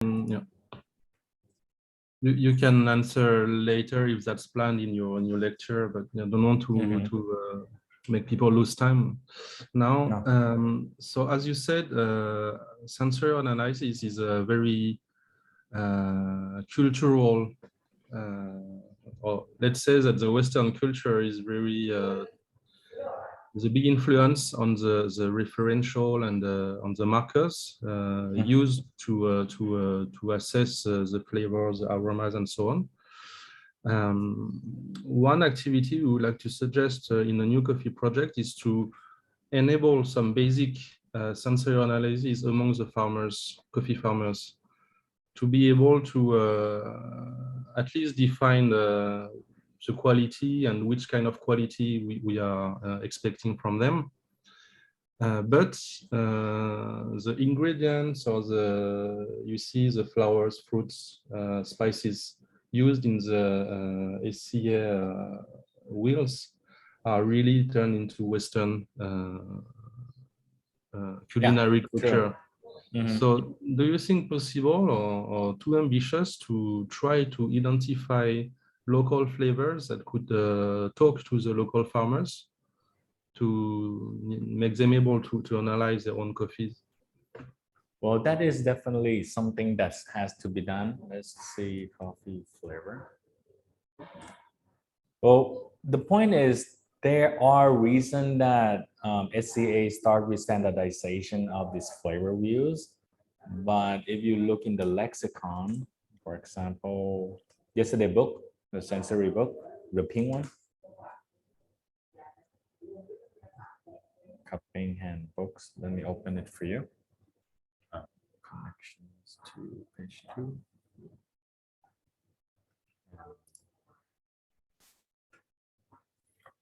Yeah. You can answer later if that's planned in your lecture, but I don't want to make people lose time now. No. So as you said, sensorial analysis is a very cultural, or let's say that the Western culture is very there's a big influence on the referential and on the markers used to assess the flavors, the aromas, and so on. One activity we would like to suggest in a new coffee project is to enable some basic sensory analysis among the farmers, coffee farmers, to be able to at least define the quality and which kind of quality we are expecting from them. But the ingredients or you see the flowers, fruits, spices used in the SCA wheels are really turned into Western culinary culture. So do you think possible or too ambitious to try to identify local flavors that could talk to the local farmers to make them able to analyze their own coffees? Well, that is definitely something that has to be done. Let's see, coffee flavor. Well, the point is there are reasons that SCA start with standardization of this flavor views. But if you look in the lexicon, for example, yesterday book, the sensory book, the pink one, cupping handbooks. Let me open it for you. Connections to page 2.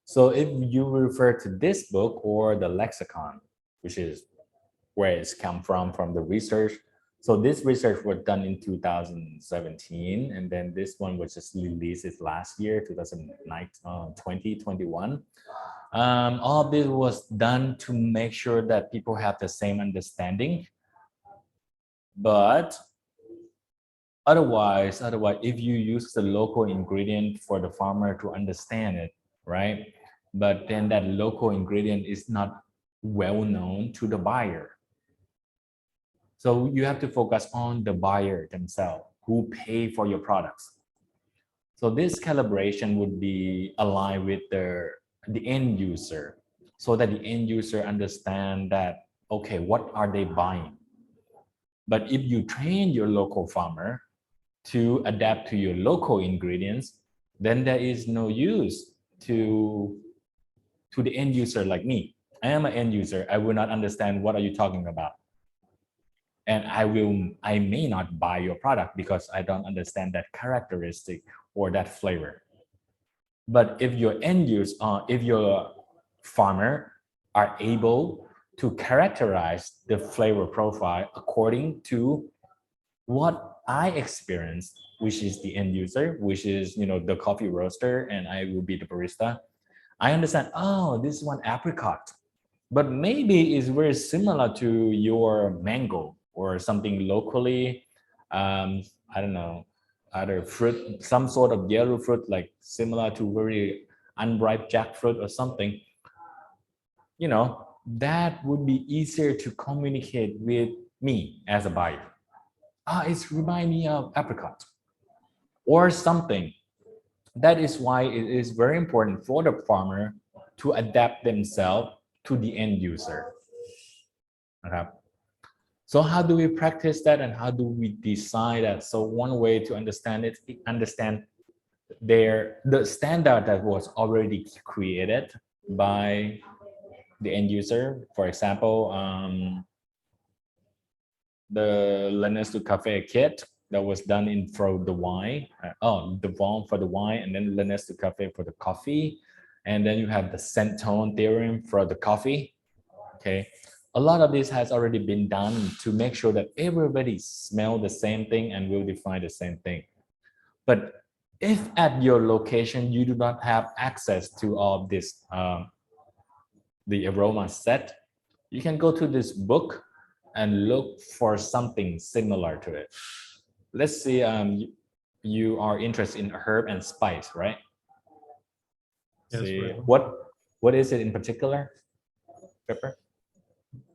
So if you refer to this book or the lexicon, which is where it's come from the research. So this research was done in 2017, and then this one was just released last year, 2021. All of this was done to make sure that people have the same understanding. But otherwise, if you use the local ingredient for the farmer to understand it, right? But then that local ingredient is not well known to the buyer. So you have to focus on the buyer themselves who pay for your products. So this calibration would be aligned with the end user, so that the end user understand that, okay, what are they buying? But if you train your local farmer to adapt to your local ingredients, then there is no use to the end user like me. I am an end user. I will not understand what are you talking about. And I may not buy your product because I don't understand that characteristic or that flavor. But if your end user, if your farmer are able to characterize the flavor profile according to what I experienced, which is the end user, which is, the coffee roaster, and I will be the barista, I understand, oh, this one apricot, but maybe it's very similar to your mango or something locally, I don't know, either fruit, some sort of yellow fruit, like similar to very unripe jackfruit or something. That would be easier to communicate with me as a buyer. It's remind me of apricot or something. That is why it is very important for the farmer to adapt themselves to the end user. Okay. So how do we practice that and how do we decide that? So one way to understand it, understand the standard that was already created by the end user. For example, the Learners to Cafe kit that was done in for the wine, the Vaughan for the wine, and then Learners to Cafe for the coffee, and then you have the scent tone theorem for the coffee. Okay, a lot of this has already been done to make sure that everybody smell the same thing and will define the same thing. But if at your location you do not have access to all of this, the aroma set, you can go to this book and look for something similar to it. Let's see, you are interested in herb and spice, right? Yes, See, right. what is it in particular? Pepper?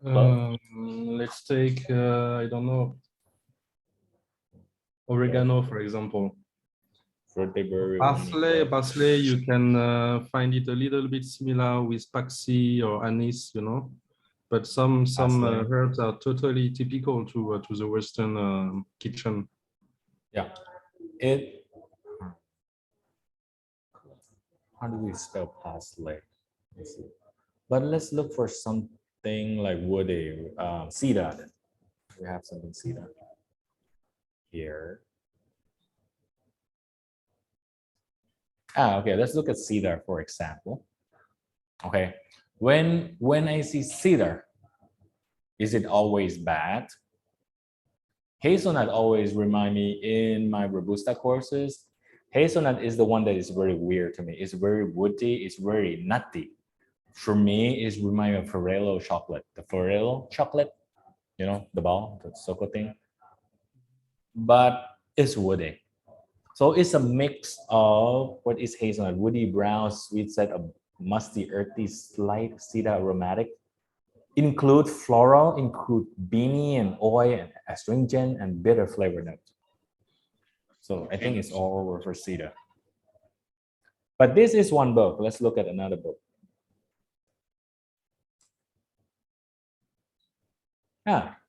Let's take, I don't know, oregano, for example. Parsley, you can find it a little bit similar with paxi or anise, you know, but some herbs are totally typical to the Western kitchen. Yeah, how do we spell parsley? Let's see. But let's look for something like woody, cedar. Then. We have something cedar here. Okay, let's look at cedar, for example. Okay, when I see cedar, is it always bad? Hazelnut always remind me in my Robusta courses, hazelnut is the one that is very weird to me. It's very woody, it's very nutty. For me, it's remind me of Ferrero chocolate. The Ferrero chocolate, you know, the ball, the Soko thing. But it's woody. So it's a mix of what is hazelnut, woody, brown, sweet set of musty, earthy, slight cedar aromatic. Include floral, include beanie and oil and astringent and bitter flavor notes. So I think it's all over for cedar. But this is one book. Let's look at another book.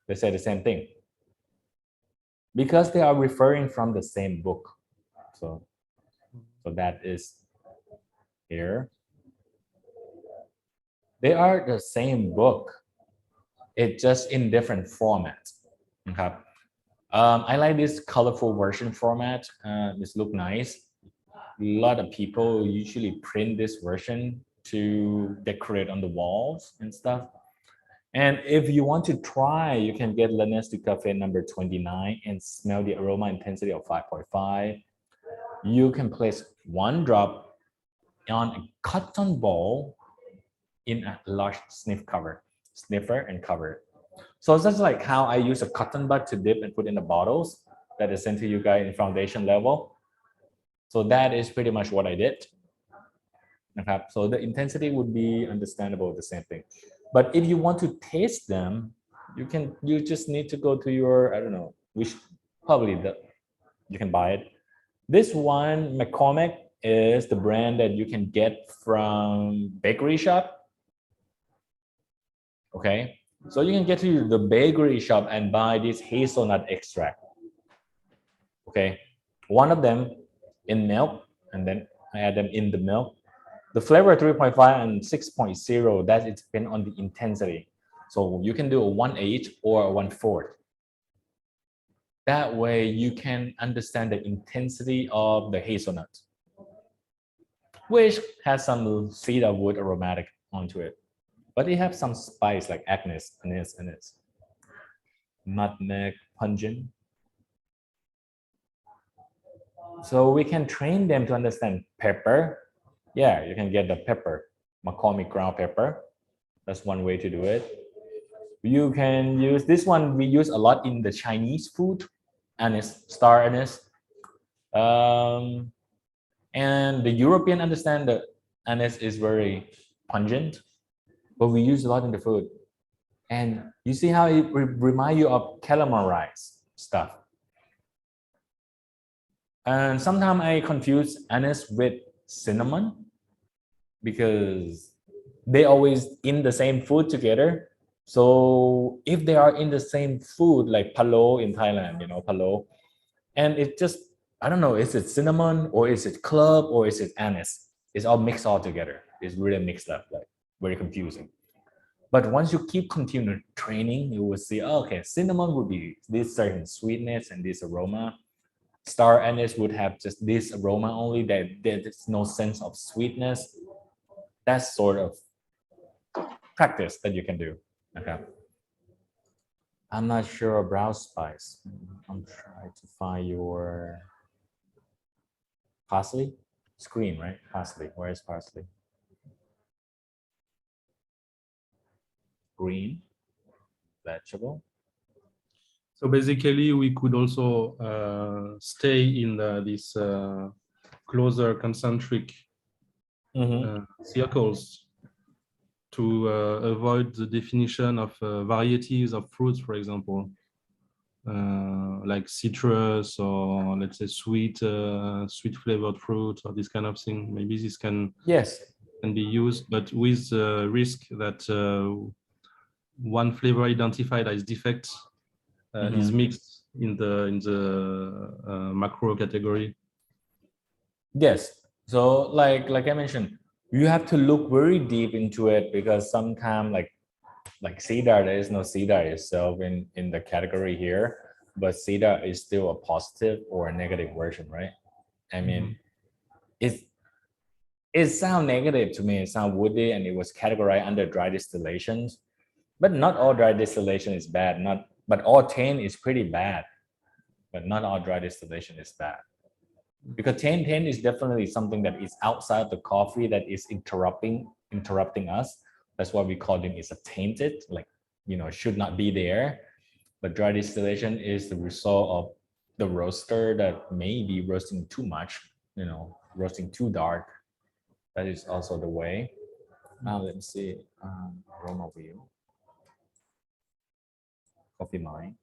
They say the same thing. Because they are referring from the same book. So that is here. They are the same book. It's just in different formats. Okay. I like this colorful version format. This look nice. A lot of people usually print this version to decorate on the walls and stuff. And if you want to try, you can get Le Nestle Cafe number 29 and smell the aroma intensity of 5.5. You can place one drop on a cotton ball in a large sniffer and cover. So it's just like how I use a cotton bud to dip and put in the bottles that is sent to you guys in foundation level. So that is pretty much what I did. Okay. So the intensity would be understandable, the same thing. But if you want to taste them, you just need to go to your, I don't know, which probably you can buy it. This one, McCormick, is the brand that you can get from bakery shop. Okay. So you can get to the bakery shop and buy this hazelnut extract. Okay. One of them in milk, and then I add them in the milk. The flavor 3.5 and 6.0, that it depends on the intensity. So you can do a 1/8 or a 1/4. That way you can understand the intensity of the hazelnut, which has some cedar wood aromatic onto it. But it has some spice like anise, nutmeg, pungent. So we can train them to understand pepper. Yeah, you can get the pepper, McCormick ground pepper. That's one way to do it. You can use this one. We use a lot in the Chinese food, anise, star anise. And the European understand that anise is very pungent, but we use a lot in the food. And you see how it remind you of caramelized stuff. And sometimes I confuse anise with cinnamon because they always in the same food together. So if they are in the same food, like palo in Thailand, you know, palo, and it just, I don't know, is it cinnamon or is it clove or is it anise? It's all mixed all together. It's really mixed up, like very confusing. But once you keep continuing training, you will see, oh, okay, cinnamon would be this certain sweetness and this aroma. Star anise would have just this aroma only, that there's no sense of sweetness. That's sort of practice that you can do. Okay. I'm not sure about spice. I'm trying to find your parsley screen, right? Parsley. Where is parsley? Green vegetable. So basically, we could also stay in this closer concentric circles to avoid the definition of varieties of fruits, for example, like citrus or let's say sweet flavored fruit or this kind of thing. Maybe this can be used, but with the risk that one flavor identified as defect is mixed in the macro category. Yes. So like I mentioned, you have to look very deep into it, because sometimes like CEDAR, there is no CEDAR itself in the category here, but CEDAR is still a positive or a negative version, right? I mean, it sounds negative to me. It sounds woody, and it was categorized under dry distillations. But not all dry distillation is bad. But all tan is pretty bad. But not all dry distillation is bad. Because tan is definitely something that is outside the coffee that is interrupting us. That's why we call them is a tainted, like, you know, should not be there. But dry distillation is the result of the roaster that may be roasting too much, you know, roasting too dark. That is also the way. Now let's see, aroma wheel, coffee mine.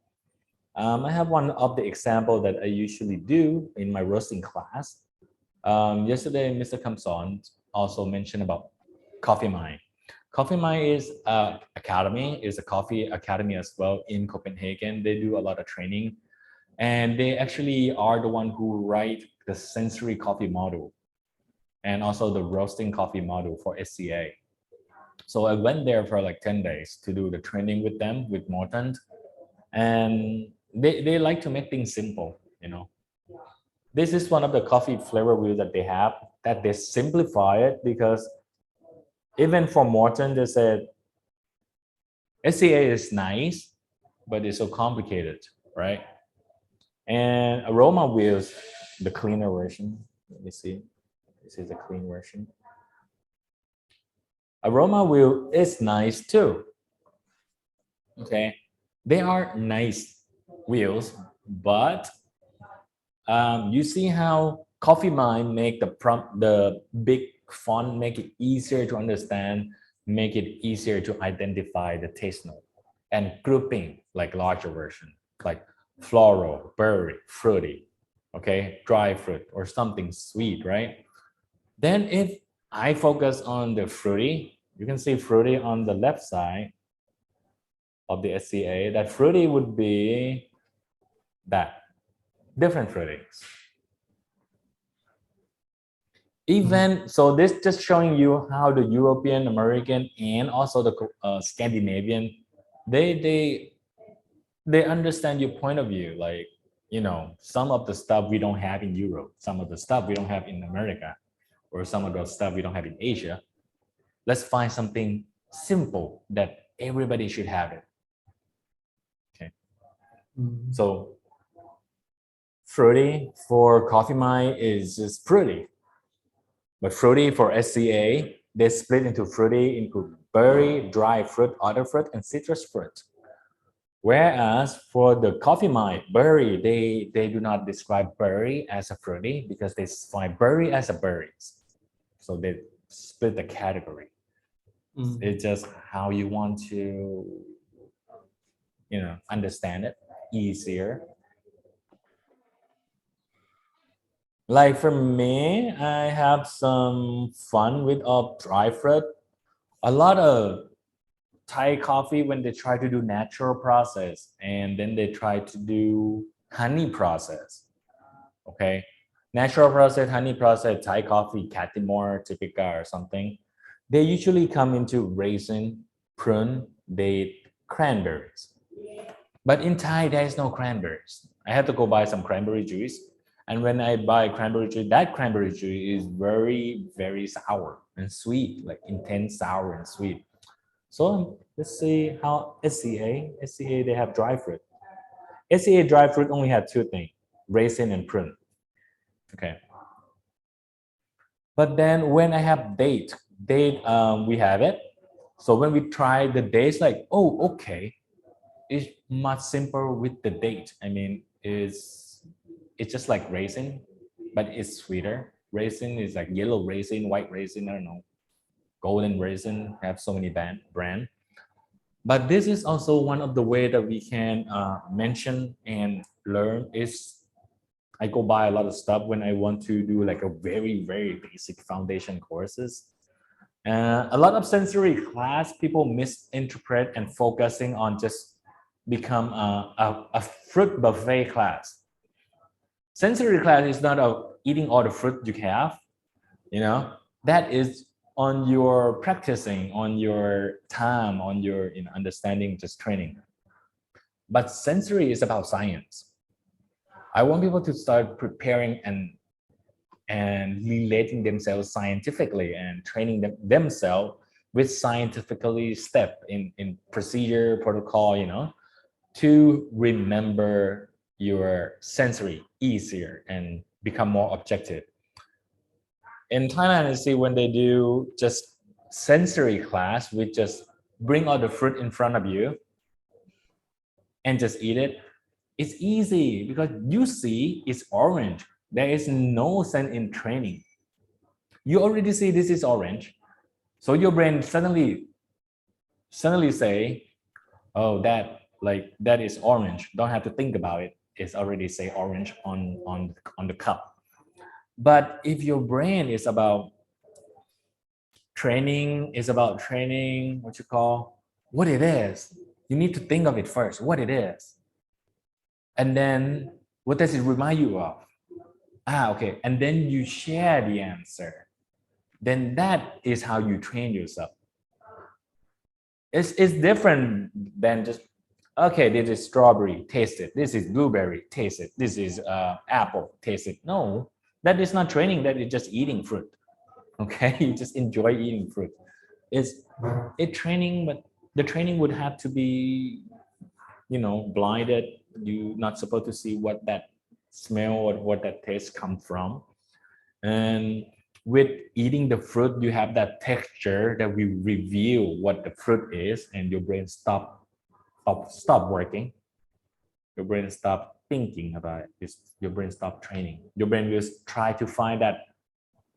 I have one of the example that I usually do in my roasting class. Yesterday, Mr. Kamson also mentioned about coffee mine. Coffee mine is a coffee academy as well in Copenhagen. They do a lot of training, and they actually are the one who write the sensory coffee model and also the roasting coffee model for SCA. So I went there for like 10 days to do the training with them, with Morton, and they like to make things simple, you know. This is one of the coffee flavor wheels that they have, that they simplify it, because even for Morton, they said SCA is nice, but it's so complicated, right? And aroma wheels, the cleaner version. Let me see. This is the clean version. Aroma wheel is nice too. Okay, they are nice wheels, but you see how Coffee Mine make the big font, make it easier to understand, make it easier to identify the taste note, and grouping like larger version, like floral, berry, fruity, okay, dry fruit or something sweet, right? Then if I focus on the fruity, you can see fruity on the left side of the SCA. That fruity would be that different fruities. Even so, this just showing you how the European, American, and also the Scandinavian, they understand your point of view. Like, you know, some of the stuff we don't have in Europe, some of the stuff we don't have in America, or some of the stuff we don't have in Asia. Let's find something simple that everybody should have it. Okay. So fruity for Coffee Mine is just fruity. But fruity for SCA, they split into fruity, into berry, dry fruit, other fruit, and citrus fruit. Whereas for the Coffee Mine, berry, they do not describe berry as a fruity, because they find berry as a berries. So they split the category. It's just how you want to, you know, understand it easier. Like for me, I have some fun with dry fruit. A lot of Thai coffee, when they try to do natural process, and then they try to do honey process. Okay, natural process, honey process, Thai coffee, Catimore, Typica, or something. They usually come into raisin, prune, date, cranberries. But in Thai, there is no cranberries. I have to go buy some cranberry juice. And when I buy cranberry juice, that cranberry juice is very, very sour and sweet, like intense sour and sweet. So let's see how SCA, they have dry fruit. SCA dry fruit only have two things, raisin and prune. Okay. But then when I have date, we have it. So when we try the dates, like, oh, okay, is much simpler with the date. I mean, it's just like raisin, but it's sweeter. Raisin is like yellow raisin, white raisin, I don't know, golden raisin, have so many brand. But this is also one of the way that we can mention and learn is I go buy a lot of stuff when I want to do like a very, very basic foundation courses. A lot of sensory class, people misinterpret and focusing on just become a fruit buffet class. Sensory class is not eating all the fruit you have, you know, that is on your practicing, on your time, on your understanding, just training. But sensory is about science. I want people to start preparing and relating themselves scientifically and training themselves with scientifically step in procedure, protocol, to remember your sensory easier and become more objective. In Thailand, I see when they do just sensory class, we just bring all the fruit in front of you and just eat it. It's easy because you see it's orange. There is no sense in training. You already see this is orange. So your brain suddenly say, oh, that is orange. Don't have to think about it. It's already say orange on the cup. But if your brain is about training, what it is. You need to think of it first, what it is. And then what does it remind you of? Okay. And then you share the answer. Then that is how you train yourself. It's different than just, okay, this is strawberry, taste it. This is blueberry, taste it. This is apple, taste it. No, that is not training. That is just eating fruit. Okay, you just enjoy eating fruit. It's training, but the training would have to be, blinded. You're not supposed to see what that smell or what that taste come from. And with eating the fruit, you have that texture that we reveal what the fruit is, and your brain stop working. Your brain stop thinking about it. Your brain stop training. Your brain will try to find that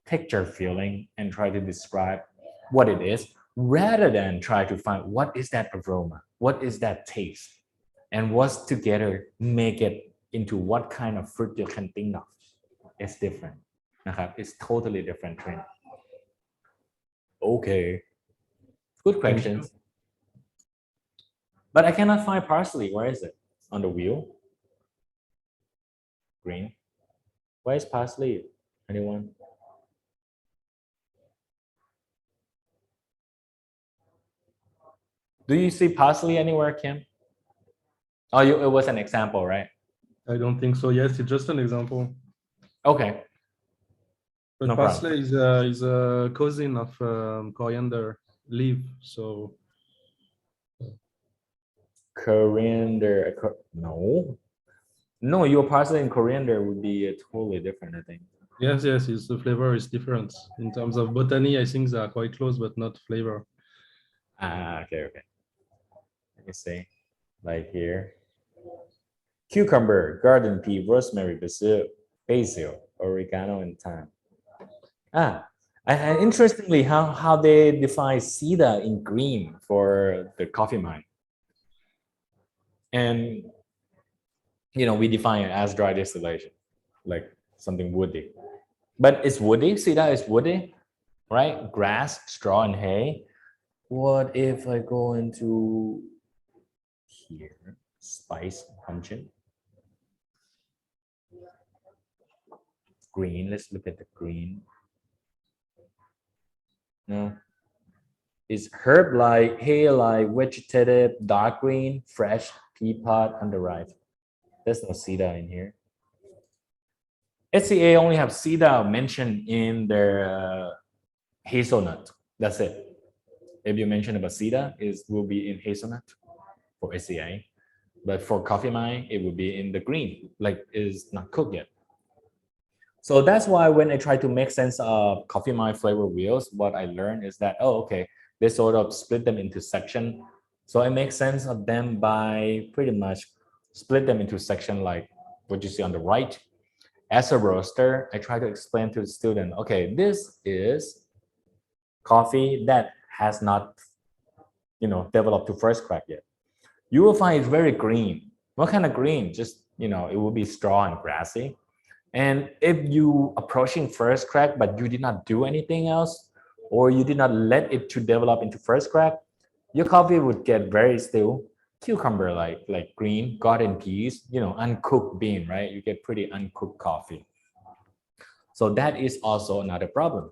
texture feeling and try to describe what it is, rather than try to find what is that aroma, what is that taste, and what's together make it into what kind of fruit you can think of. It's different. It's totally different training. Okay, good questions. But I cannot find parsley. Where is it? On the wheel? Green. Where is parsley? Anyone? Do you see parsley anywhere, Kim? Oh, it was an example, right? I don't think so. Yes, it's just an example. Okay. But No parsley is a cousin of coriander leaf. So coriander, no, your parsley and coriander would be totally different, I think. Yes, it's the flavor is different. In terms of botany, I think they are quite close, but not flavor. Okay. Let me see. Like here. Cucumber, garden pea, rosemary, basil, oregano, and thyme. And interestingly, how they define cedar in green for the coffee mine. And, we define it as dry distillation, like something woody. But it's woody, cedar is woody, right? Grass, straw, and hay. What if I go into here, spice, pumpkin? Green, let's look at the green. No. It's herb like, hay like, vegetative, dark green, fresh, pea pod on the right. There's no cedar in here. SCA only have cedar mentioned in their hazelnut. That's it. If you mention about cedar, it will be in hazelnut for SCA. But for coffee mine, it will be in the green, like it's not cooked yet. So that's why when I try to make sense of coffee mine flavor wheels, what I learned is that, okay, they sort of split them into section. So I make sense of them by pretty much split them into section like what you see on the right. As a roaster, I try to explain to the student, okay, this is coffee that has not, developed to first crack yet. You will find it's very green. What kind of green? Just, it will be straw and grassy. And if you approaching first crack, but you did not do anything else, or you did not let it to develop into first crack, your coffee would get very still, cucumber like green, garden peas, uncooked bean, right? You get pretty uncooked coffee. So that is also another problem.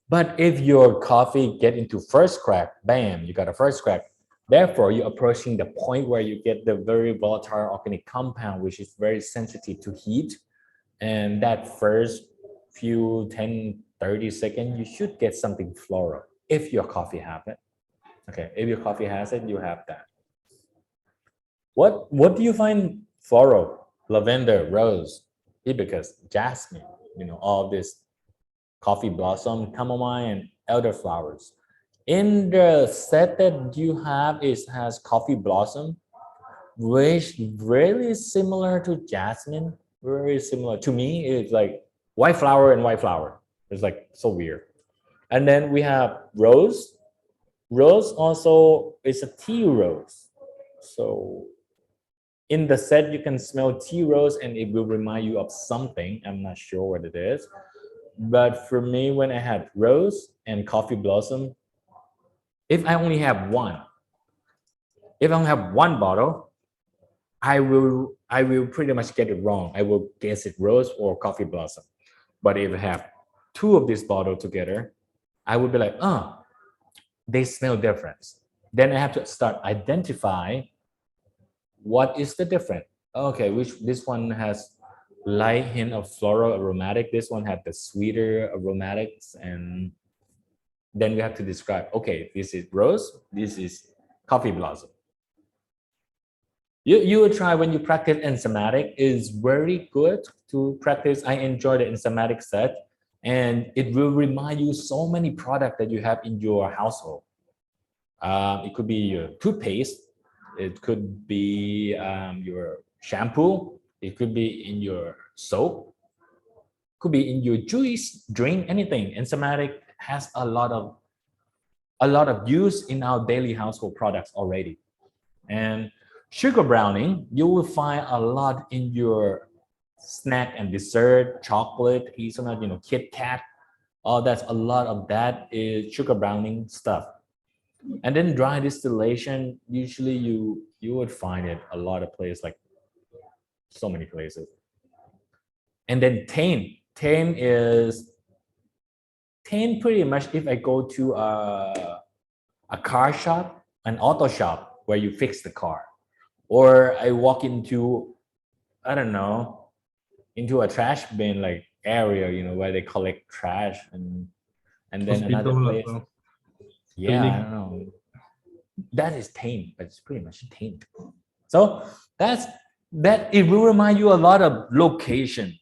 But if your coffee get into first crack, bam, you got a first crack. Therefore, you're approaching the point where you get the very volatile organic compound, which is very sensitive to heat. And that first few 10, 30 seconds, you should get something floral if your coffee have it. Okay, if your coffee has it, you have that. What do you find floral? Lavender, rose, hibiscus, jasmine, all this coffee blossom, chamomile, and elderflowers. In the set that you have, it has coffee blossom, which really similar to jasmine, very similar. To me, it's like white flower and white flower. It's like so weird. And then we have rose. Rose also is a tea rose. So in the set, you can smell tea rose and it will remind you of something. I'm not sure what it is. But for me, when I had rose and coffee blossom, if I only have one, if I only have one bottle, I will pretty much get it wrong. I will guess it rose or coffee blossom. But if I have two of these bottles together, I would be like, they smell different. Then I have to start identify what is the difference. Okay, this one has light hint of floral aromatic. This one had the sweeter aromatics, and then we have to describe, okay, this is rose, this is coffee blossom. You will try when you practice enzymatic. Is very good to practice. I enjoy the enzymatic set, and it will remind you so many products that you have in your household. It could be your toothpaste, it could be your shampoo, it could be in your soap, could be in your juice, drink, anything. Enzymatic has a lot of use in our daily household products already. And sugar browning, you will find a lot in your snack and dessert, chocolate, hazelnut, Kit Kat. That's a lot of that is sugar browning stuff. And then dry distillation, usually you would find it a lot of places, like so many places. And then tane pretty much, if I go to a car shop, an auto shop where you fix the car, or I walk into, I don't know, into a trash bin like area, where they collect trash, and then another place. Yeah, I don't know. That is tame, but it's pretty much tame. So that it will remind you a lot of location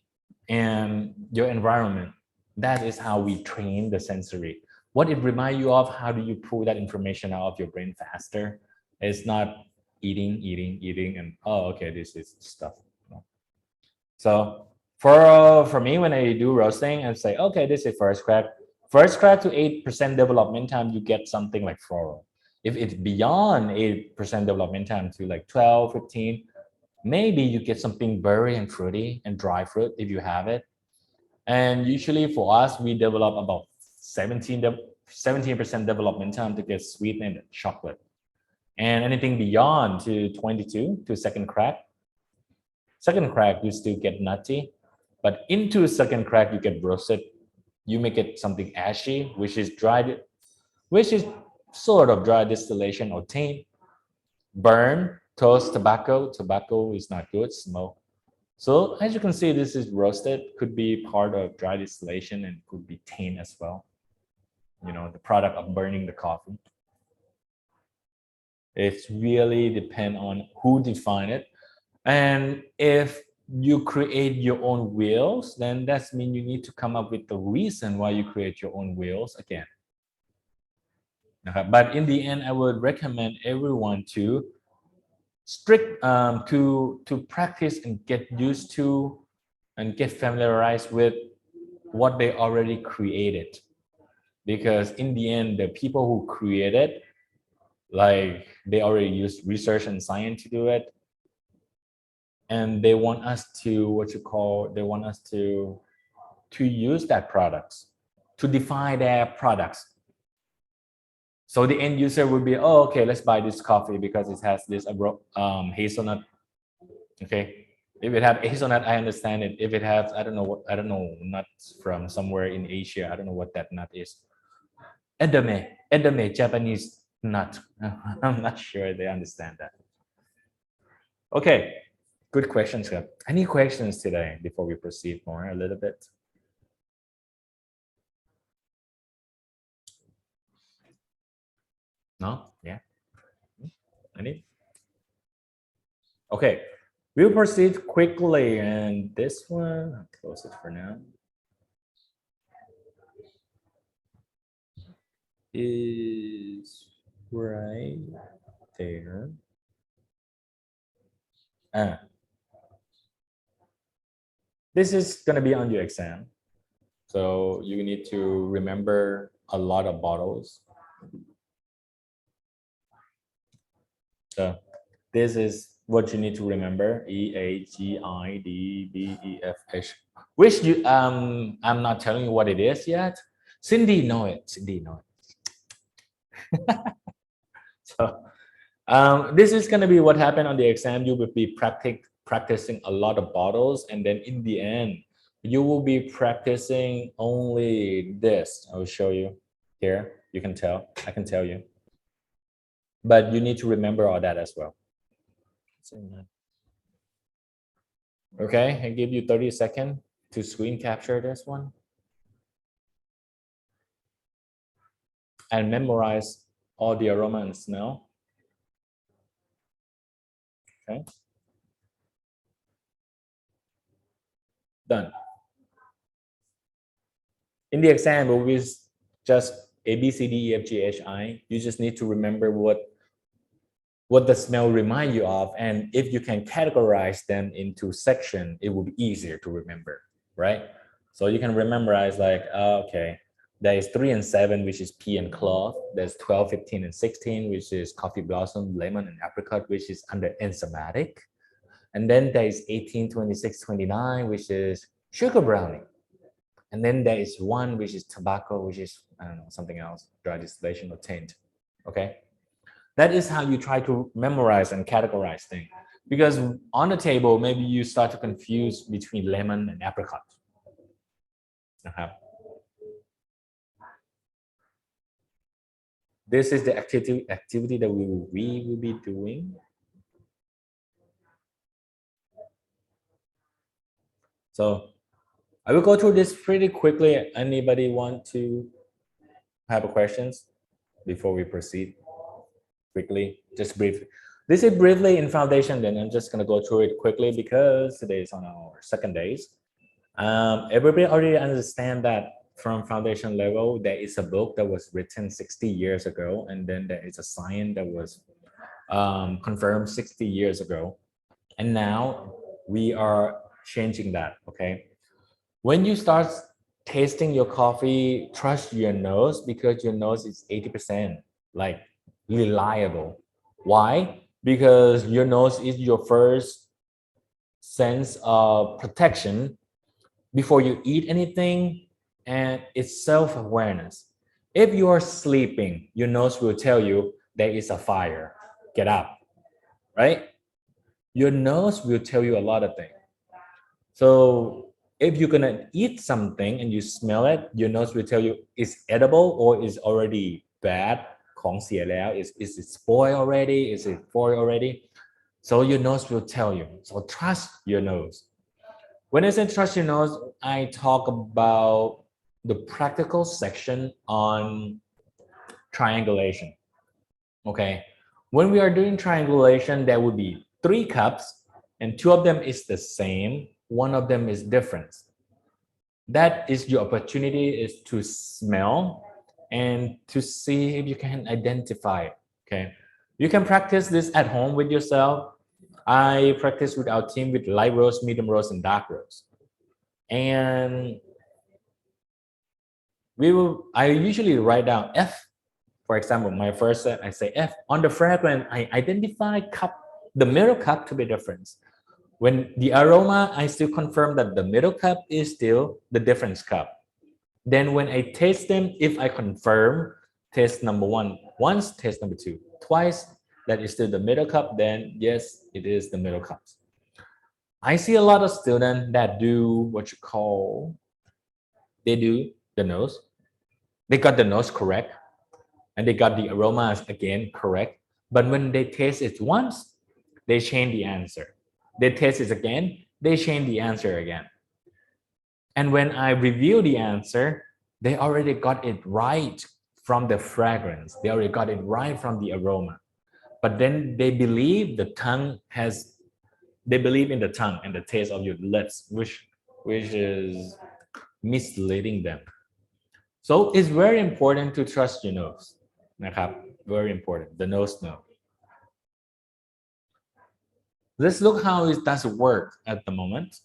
and your environment. That is how we train the sensory. What it reminds you of, how do you pull that information out of your brain faster? It's not eating, and okay, this is stuff. So for me, when I do roasting, I say, okay, this is first crack to 8% development time, you get something like floral. If it's beyond 8% development time to like 12, 15, maybe you get something berry and fruity and dry fruit if you have it. And usually for us, we develop about 17% development time to get sweetened chocolate. And anything beyond to 22 to second crack, you still get nutty. But into second crack, you get roasted. You make it something ashy, which is sort of dry distillation or taint. Burn, toast, tobacco. Tobacco is not good, smoke. So as you can see, this is roasted, could be part of dry distillation and could be taint as well. The product of burning the coffee. It's really depend on who define it. And if you create your own wheels, then that means you need to come up with the reason why you create your own wheels again. But in the end, I would recommend everyone to to practice and get used to and get familiarized with what they already created, because in the end, the people who created, like, they already used research and science to do it, and they want us to they want us to use that products, to define their products. So the end user would be, oh, okay, let's buy this coffee because it has this hazelnut. Okay, if it have hazelnut, I understand it. If it has, I don't know, nuts from somewhere in Asia, I don't know what that nut is. Edame, Japanese nut. I'm not sure they understand that. Okay, good questions, sir. Any questions today before we proceed more a little bit? No? Yeah? Any? Okay, we'll proceed quickly, and this one, I'll close it for now. Is right there. This is going to be on your exam. So you need to remember a lot of bottles. So this is what you need to remember: EAGIDBEFH. Which you I'm not telling you what it is yet. Cindy know it. Cindy know it. So this is going to be what happened on the exam. You will be practicing a lot of bottles, and then in the end, you will be practicing only this. I will show you here. You can tell. I can tell you. But you need to remember all that as well. Okay, I give you 30 seconds to screen capture this one and memorize all the aroma and smell. Okay. Done. In the exam, it will be just A, B, C, D, E, F, G, H, I. You just need to remember what the smell remind you of, and if you can categorize them into section, it will be easier to remember, right? So you can memorize like, okay, there is 3 and 7, which is pea and cloth. There's 12, 15, and 16, which is coffee blossom, lemon, and apricot, which is under enzymatic. And then there is 18, 26, 29, which is sugar brownie. And then there is 1, which is tobacco, which is, I don't know, something else, dry distillation or tint. Okay. That is how you try to memorize and categorize things. Because on the table, maybe you start to confuse between lemon and apricot. This is the activity that we will be doing. So I will go through this pretty quickly. Anybody want to have questions before we proceed? Quickly, just briefly. This is briefly in foundation, then I'm just going to go through it quickly because today is on our second days. Everybody already understand that from foundation level, there is a book that was written 60 years ago, and then there is a science that was confirmed 60 years ago. And now we are changing that, okay? When you start tasting your coffee, trust your nose, because your nose is 80% like reliable. Why? Because your nose is your first sense of protection before you eat anything, and it's self-awareness. If you are sleeping, your nose will tell you there is a fire, get up, right? Your nose will tell you a lot of things. So if you're gonna eat something and you smell it, your nose will tell you it's edible or is already bad. ของเสียแล้ว is it spoiled already? Is it spoiled already? So your nose will tell you. So trust your nose. When I say trust your nose, I talk about the practical section on triangulation. Okay. When we are doing triangulation, there would be 3 cups and 2 of them is the same. 1 of them is different. That is your opportunity, is to smell and to see if you can identify it. Okay, you can practice this at home with yourself. I practice with our team with light roast, medium roast, and dark roast. And I usually write down F. For example, my first set, I say F. On the fragrance, I identify the middle cup to be different. When the aroma, I still confirm that the middle cup is still the difference cup. Then when I taste them, if I confirm taste number one, once, taste number two, twice, that is still the middle cup, then yes, it is the middle cups. I see a lot of students that do what you call, they do the nose. They got the nose correct, and they got the aromas again correct. But when they taste it once, they change the answer. They taste it again, they change the answer again. And when I review the answer, they already got it right from the fragrance. They already got it right from the aroma. But then they believe they believe in the tongue and the taste of your lips, which is misleading them. So it's very important to trust your nose. Very important, the nose know. Let's look how it does work at the moment.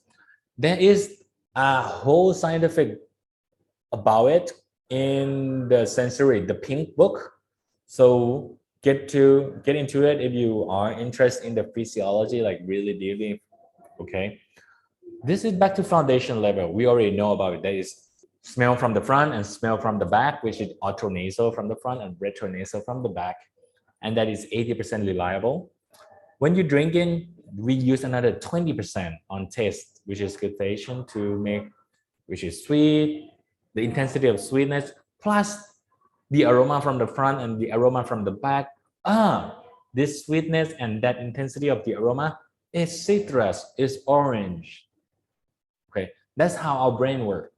There is a whole scientific about it in the sensory, the pink book. So get into it if you are interested in the physiology, like really deeply. Okay. This is back to foundation level. We already know about it. There is smell from the front and smell from the back, which is intranasal from the front and retronasal from the back. And that is 80% reliable. When you drink in, we use another 20% on taste, which is gustation to make, which is sweet, the intensity of sweetness, plus the aroma from the front and the aroma from the back. This sweetness and that intensity of the aroma is citrus, is orange. Okay, that's how our brain works.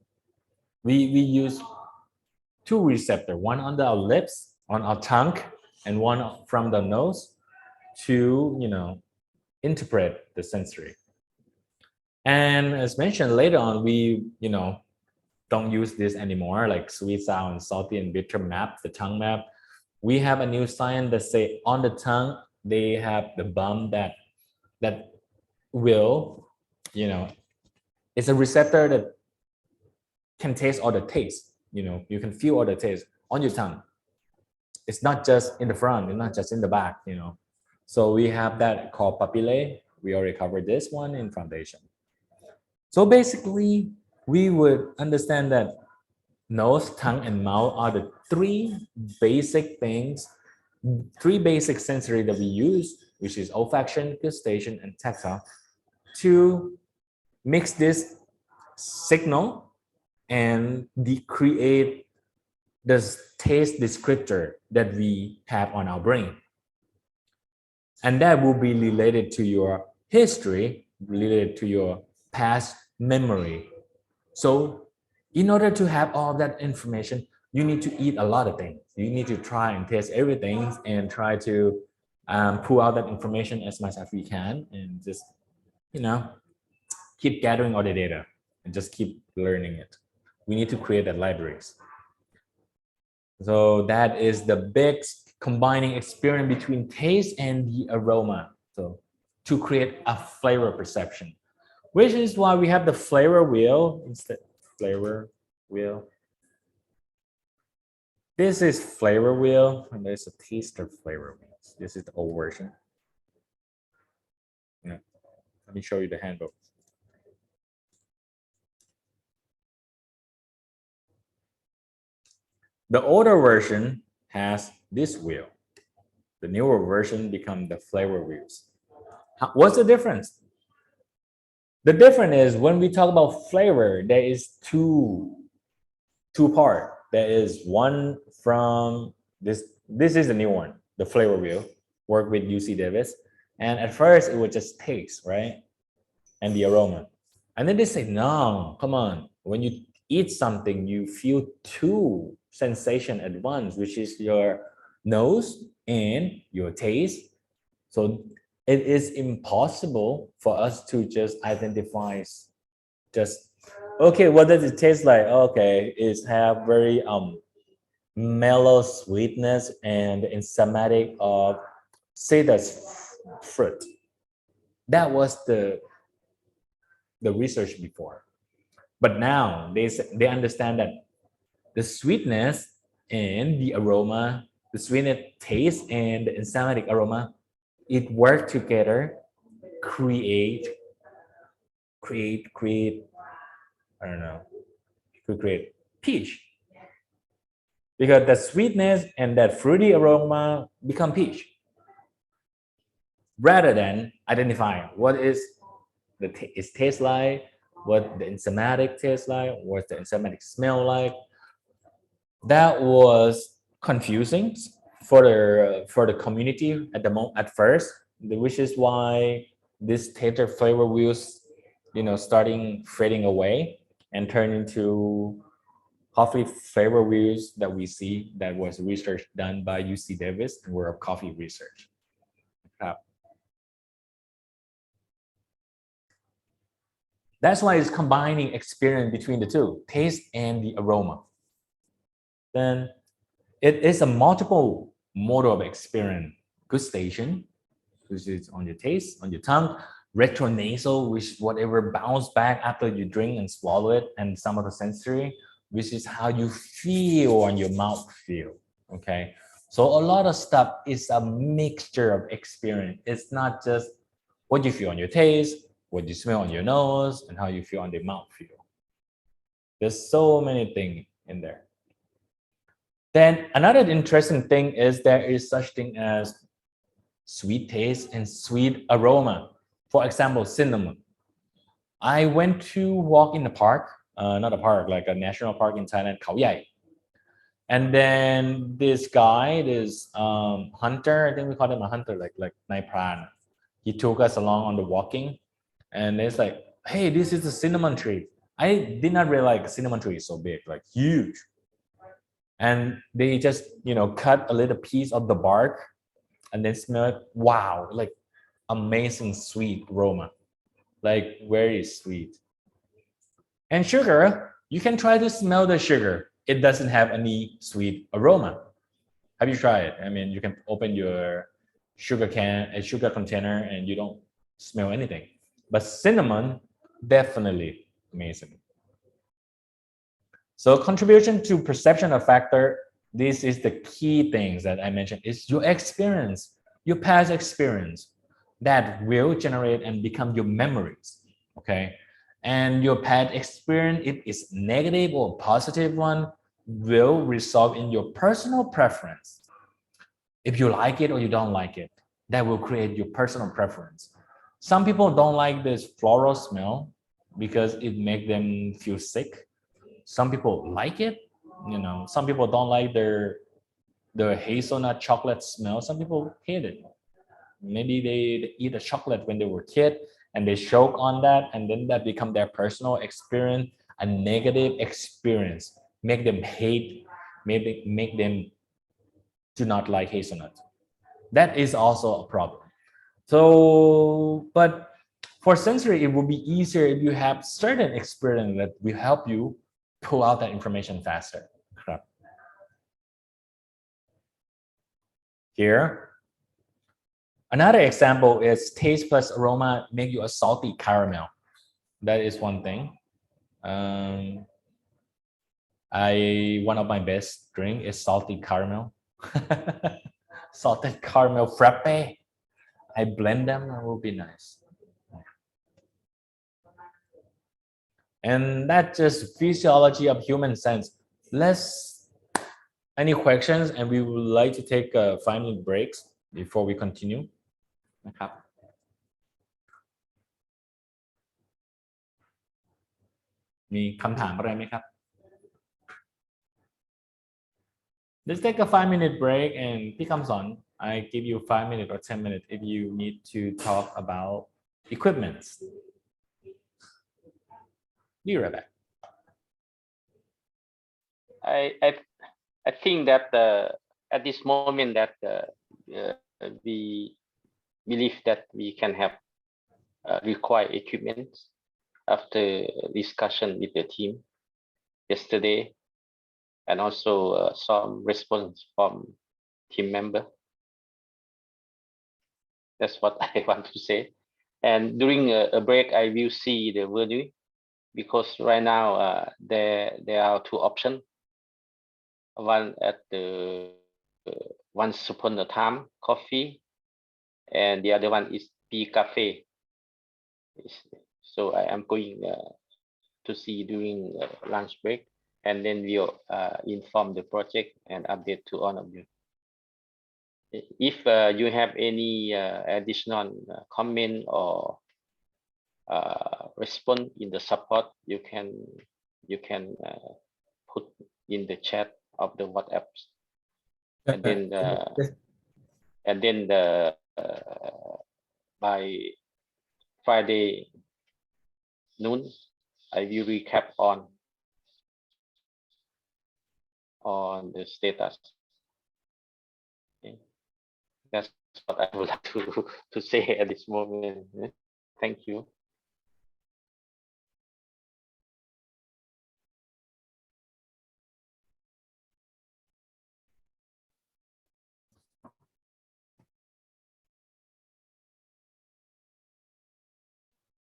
We use two receptors, one on our lips, on our tongue, and one from the nose to, interpret the sensory. And as mentioned later on, we, don't use this anymore, like sweet, sour, and salty and bitter map, the tongue map. We have a new science that say on the tongue, they have the bump that will, it's a receptor that can taste all the taste. You can feel all the taste on your tongue. It's not just in the front, it's not just in the back, So we have that called papillae. We already covered this one in foundation. So basically, we would understand that nose, tongue, and mouth are the three basic things, three basic sensory that we use, which is olfaction, gustation, and tactile, to mix this signal and create the taste descriptor that we have on our brain. And that will be related to your history, related to your past memory. So in order to have all that information, you need to eat a lot of things. You need to try and taste everything and try to pull out that information as much as we can, and just, keep gathering all the data and just keep learning it. We need to create that libraries. So that is the big combining experience between taste and the aroma. So to create a flavor perception, which is why we have the flavor wheel instead. Flavor wheel. This is flavor wheel, and there's a taster flavor wheel. This is the old version. Yeah. Let me show you the handbook. The older version has this wheel. The newer version become the flavor wheels. What's the difference? The difference is when we talk about flavor, there is two part. There is one from this. This is the new one, the flavor wheel, work with UC Davis. And at first it was just taste, right? And the aroma. And then they say, no, come on. When you eat something, you feel two sensation at once, which is your nose and your taste. So it is impossible for us to just identify just, okay, what does it taste like? Okay, it's have very mellow sweetness and the enzymatic of citrus fruit. That was the research before. But now they understand that the sweetness and the aroma, the sweetness taste and the enzymatic aroma, it work together, create, I don't know, to create peach. Because the sweetness and that fruity aroma become peach. Rather than identifying what is its taste like, what the enzymatic tastes like, what the enzymatic smell like. That was confusing for the community at first, which is why this taste flavor wheels, starting fading away and turn into coffee flavor wheels that we see. That was research done by UC Davis and World of Coffee Research. That's why it's combining experience between the two, taste and the aroma. Then it is a multiple model of experience. Gustation, which is on your taste, on your tongue. Retronasal, which whatever bounce back after you drink and swallow it, and some of the sensory, which is how you feel on your mouth feel. Okay, so a lot of stuff is a mixture of experience. It's not just what you feel on your taste, what you smell on your nose, and how you feel on the mouth feel. There's so many things in there. Then another interesting thing is there is such thing as sweet taste and sweet aroma. For example, cinnamon. I went to walk in the park, not a park, like a national park in Thailand, Khao Yai. And then this guy, this hunter, I think we call him a hunter, like Nai Pran. He took us along on the walking, and it's like, hey, this is a cinnamon tree. I did not realize a cinnamon tree is so big, like huge. And they just, cut a little piece of the bark and then smell it. Wow, like amazing sweet aroma, like very sweet. And sugar, you can try to smell the sugar. It doesn't have any sweet aroma. Have you tried it? I mean, you can open your sugar container and you don't smell anything. But cinnamon, definitely amazing. So contribution to perception of factor, this is the key things that I mentioned, is your experience, your past experience that will generate and become your memories, okay? And your past experience, if it's negative or positive one, will result in your personal preference. If you like it or you don't like it, that will create your personal preference. Some people don't like this floral smell because it makes them feel sick. Some people like it, some people don't like the hazelnut chocolate smell. Some people hate it. Maybe they eat a chocolate when they were a kid and they choke on that, and then that become their personal experience, a negative experience, make them hate, maybe make them do not like hazelnut. That is also a problem. So, but for sensory, it will be easier if you have certain experience that will help you pull out that information faster. Here, another example is taste plus aroma make you a salty caramel. That is one thing. One of my best drink is salty caramel. Salted caramel frappe. I blend them, it will be nice. And that's just physiology of human sense. Any questions? And we would like to take a 5-minute breaks before we continue. นะครับ มีคำถามอะไรไหมครับ Let's take a 5-minute break and พี่คำสอน I give you 5 minutes or 10 minutes if you need to talk about equipments. Be right back. I think that at this moment that we believe that we can have required equipment after discussion with the team yesterday. and also some response from team member. That's what I want to say. And during a break, I will see the video, because right now there are two options. One at the once upon a time coffee, and the other one is tea cafe. So I am going to see during lunch break, and then we'll inform the project and update to all of you. If you have any additional comment or response in the support, you can put in the chat of the WhatsApp, and then by Friday noon, I will recap on the status. Okay. That's what I would like to say at this moment. Thank you.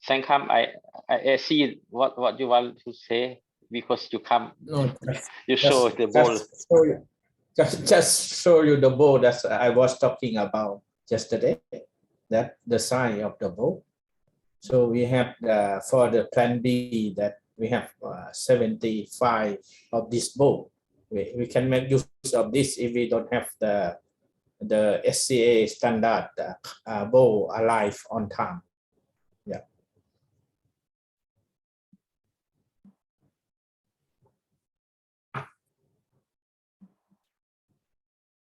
แซงคำ I see what you want to say, because you come, No, you show the bowl. Just show you the bowl that I was talking about yesterday. That the size of the bowl. So we have for the plan B that we have 75 of this bowl. We can make use of this if we don't have the SCA standard bowl alive on time. Yeah.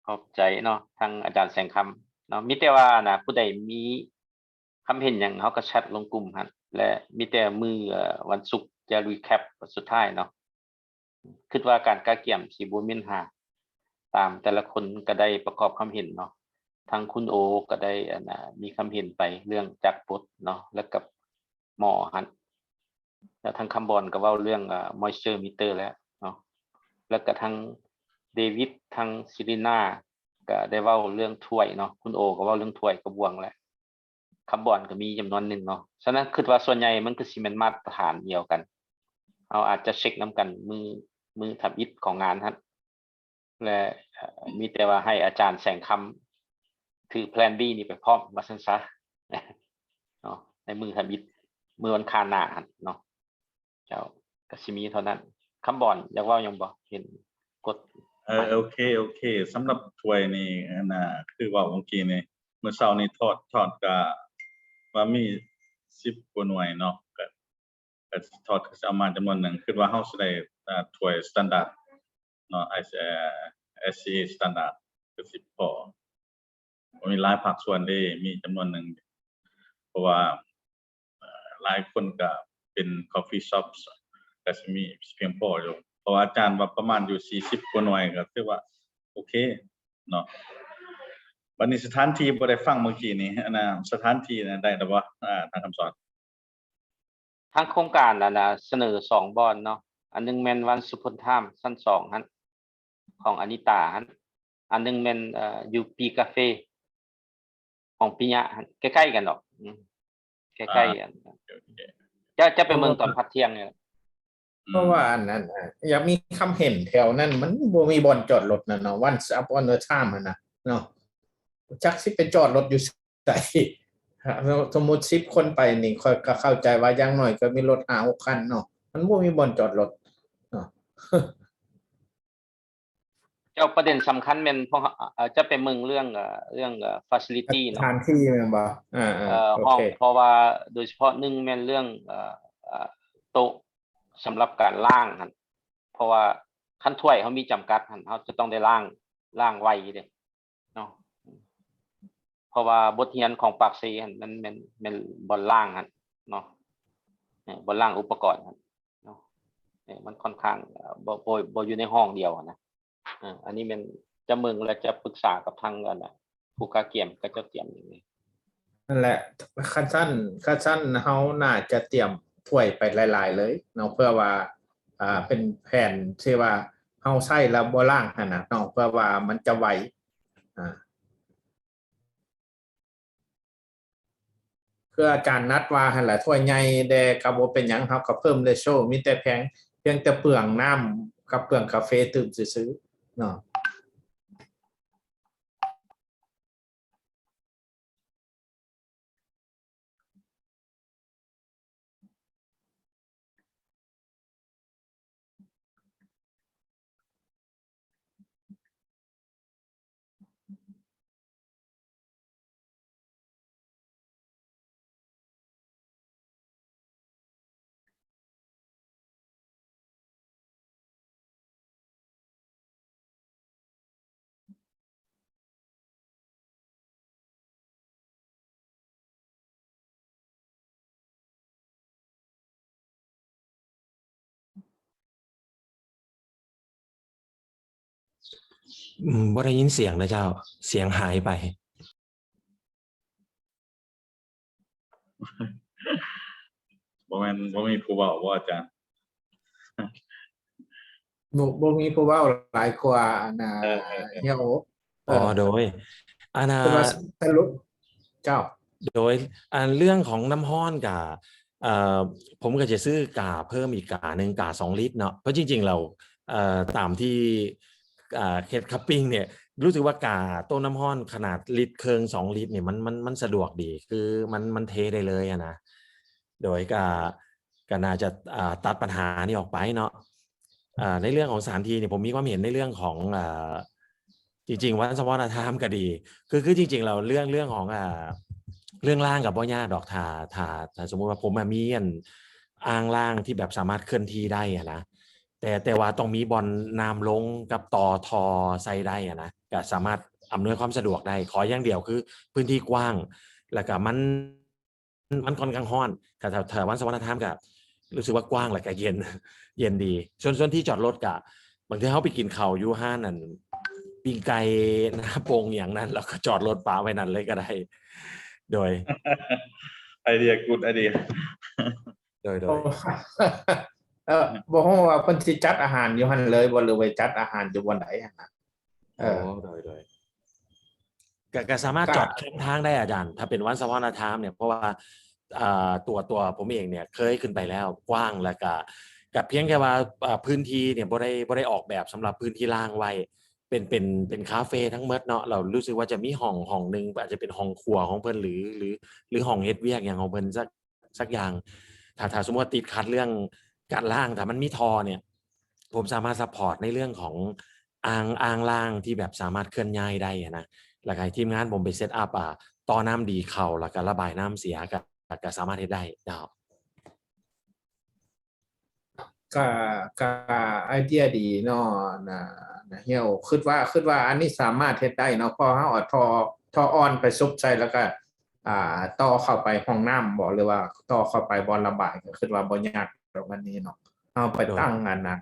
ขอบใจเนาะทางอาจารย์แสงคำเนาะมีแต่ว่านะผู้ใดมีคำเห็นอย่างเขาก็แชทลงกลุ่มฮะและมีแต่มือวันศุกร์จะรีแคปสุดท้ายเนาะคิดว่าการกาเกี่ยมสีบัวมินหาตามแต่ละคนก็ได้ประกอบความเห็นเนาะทางคุณโอก็ได้มีคำเห็นไปเรื่องจากปดเนาะแล้วกับหมอฮะแล้วทางคำบอลก็เว้าเรื่อง moisture meter แล้วเนาะแล้วก็ทางเดวิดทางซิริน่าก็ได้เว้าเรื่องถ้วยเนาะคุณโอก็เว้าเรื่องถ้วยกระบวงแล้วคำบอลก็มีจำนวนหนึ่งเนาะฉะนั้นคิดว่าส่วนใหญ่มันคือสิแม่นมาตรฐานเดียวกันเอาอาจจะเช็คนํกันมือทำอิฐของงานฮะและมีแต่ว่าให้อาจารย์แสงคำถือแพลน B นี่ไปพร้อมว่าซั่นซะเนาะในมือทำอิฐมือวันคานหน้าหั่นเนาะเจ้าก็สิมีเท่านั้นคำบอลอยากเว้าหยังบ่เห็นกดโอเคสำหรับถ้วยนี่คือว่าเมื่อกี้นี่เมื่อเช้านี้ทอดก็ว่ามี10กว่าหน่วยเนาะก็ทอดก็เอามาจำนวนหนึ่งคือว่าเฮาสิได้ถ้วยสแตนดาร์ดเนาะ SCA สแตนดาร์ดคือ10พอมีหลายภาคส่วนได้มีจำนวนหนึ่งเพราะว่าหลายคนก็เป็น coffee shops ก็สิมีเพียงพออยู่เพราะอาจารย์ว่าประมาณอยู่40กว่าหน่วยก็ถือว่าโอเคเนาะวันนี้สถานที่บ่ได้ฟังเมื่อกี้นี้สถานที่ได้แล้วบ่ทางคำสอนทางโครงการเสนอ2บอนเนาะอันนึงแม่นวันสุพลธามชั้น2หั่นของอนิตาหั่นอันนึงแม่นอยู่ปีกาเฟของปิยะหั่นใกล้ๆกันดอกใกล้ๆกันจะไปเมืองตอนพักเที่ยงเนี่ยเพราะว่าอันนั้นอยากมีคำเห็นแถวนั้นมันบ่มีบ่อนจอดรถนะเนาะ once upon a time นะเนาะจักสิไปจอดรถอยู่ไสสมมุติ10คนไปนี่ค่อยก็เข้าใจว่าอย่างน้อยก็มีรถ5-6คันเนาะมันบ่มีบ่อนจอดรถเนาะ เจ้าประเด็นสำคัญแม่นพวกจะไปเมืองเรื่องfacility เนาะสถานที่แม่นบ่โอเคเพราะว่าโดยเฉพาะ1แม่นเรื่องโต๊ะสำหรับการล้างหั่นเพราะว่าคันถ้วยเฮามีจำกัดหั่นเฮาจะต้องได้ล้างไว้เด้เนาะเพราะว่าบทเรียนของปากซีหั่นมันบ่ล้างหั่นเนาะบ่ล้างอุปกรณ์หั่นเนาะมันค่อนข้างบ่อยู่ในห้องเดียวนะอันนี้มันจะเมืองและจะปรึกษากับทางผู้กาเกี่ยมก็จะเตรียมอย่างนี้นั่นแหละคันสั้นเฮาน่าจะเตรียมถ้วยไปหลายๆเลยเนาะเพื่อว่าเป็นแผนที่ว่า เฮาใช้แล้วบ่ล้างหั่นน่ะเนาะเพื่อว่ามันจะไหวคืออาจารย์นัดว่าหั่นแหละถ้วยใหญ่แต่ก็บ่เป็นหยังเฮาก็เพิ่มเรโชมีแต่เพียงแต่เปลืองน้ำกับเปลืองกาแฟตื่มซื่อๆเนาะบ่ได้ยินเสียงนะเจ้าเสียงหายไปบ่มีผู้เว้าบ่อาจารย์บ่มีผู้เว้าหลายกว่าน่ะเฮียโอโดยอันคือว่าสรุปเจ้าโดยเรื่องของน้ำร้อนกับผมก็จะซื้อกาเพิ่มอีกกาหนึ่งกา2 ลิตรเนาะเพราะจริงๆเราตามที่เคสคัพปิ้งเนี่ยรู้สึกว่ากาต้นน้ำร้อนขนาดลิตรครึ่ง2 ลิตรเนี่ยมันสะดวกดีคือมันเทได้เลยนะโดยก็น่าจะตัดปัญหานี้ออกไปเนาะในเรื่องของสถานที่เนี่ยผมมีความเห็นในเรื่องของจริงๆวัดสมณธรรมก็ดีคือจริงๆเราเรื่องของเรื่องล่างกับบ่ยากดอกถ้าสมมุติว่าผมมีอ่างล่างที่แบบสามารถเคลื่อนที่ได้นะแต่ว่าต้องมีบอลน้ำลงกับต่อทอใส่ได้นะก็สามารถอำนวยความสะดวกได้ขออย่างเดียวคือพื้นที่กว้างแล้วก็มันค่อนข้างร้อนถ้าวันสมณธรรมก็รู้สึกว่ากว้างแล้วก็เย็นดีส่วนที่จอดรถก็บางทีเขาไปกินข้าวอยู่ห้างนั่นปิ้งไก่หน้าโป่งอย่างนั้นแล้วก็จอดรถปะไว้นั่นเลยก็ได้โดยไอเดียกูดไอเดียโดยบ่ฮู้ว่าเพิ่นสิจัดอาหารอยู่หั่นเลยบ่หรือว่าจัดอาหารอยู่บ่ใดหั่นน่ะโดยก็สามารถจอดข้างทางได้อาจารย์ถ้าเป็นวันสมณธรรมเนี่ยเพราะว่าตัวผมเองเนี่ยเคยขึ้นไปแล้วกว้างแล้วก็กับเพียงแค่ว่าพื้นที่เนี่ยบ่ได้ออกแบบสำหรับพื้นที่ล่างไว้เป็นคาเฟ่ทั้งหมดเนาะเรารู้สึกว่าจะมีห้องนึงอาจจะเป็นห้องครัวของเพิ่นหรือห้องเฮ็ดเวียกอย่างของเพิ่นสักอย่างถ้าสมมุติติดขัดเรื่องการล่างถ้ามันมีทอเนี่ยผมสามารถซัพพอร์ตในเรื่องของอ่างล่างที่แบบสามารถเคลื่อนย้ายได้นะแล้วก็ทีมงานผมไปเซตอัพต่อน้ำดีเข้าแล้วก็ระบายน้ำเสียก็สามารถเฮ็ดได้ครับก็ไอเดียดีเนาะนะเฮียวคิดว่าอันนี้สามารถเฮ็ดได้เนาะพอเฮาเอาท่ออ่อนไปซุบใส่แล้วก็ต่อเข้าไปห้องน้ำบ่หรือว่าต่อเข้าไปบ่อระบายก็คิดว่าบ่ยากตรงนี้เนาะเอาไปตั้งอันน่ะ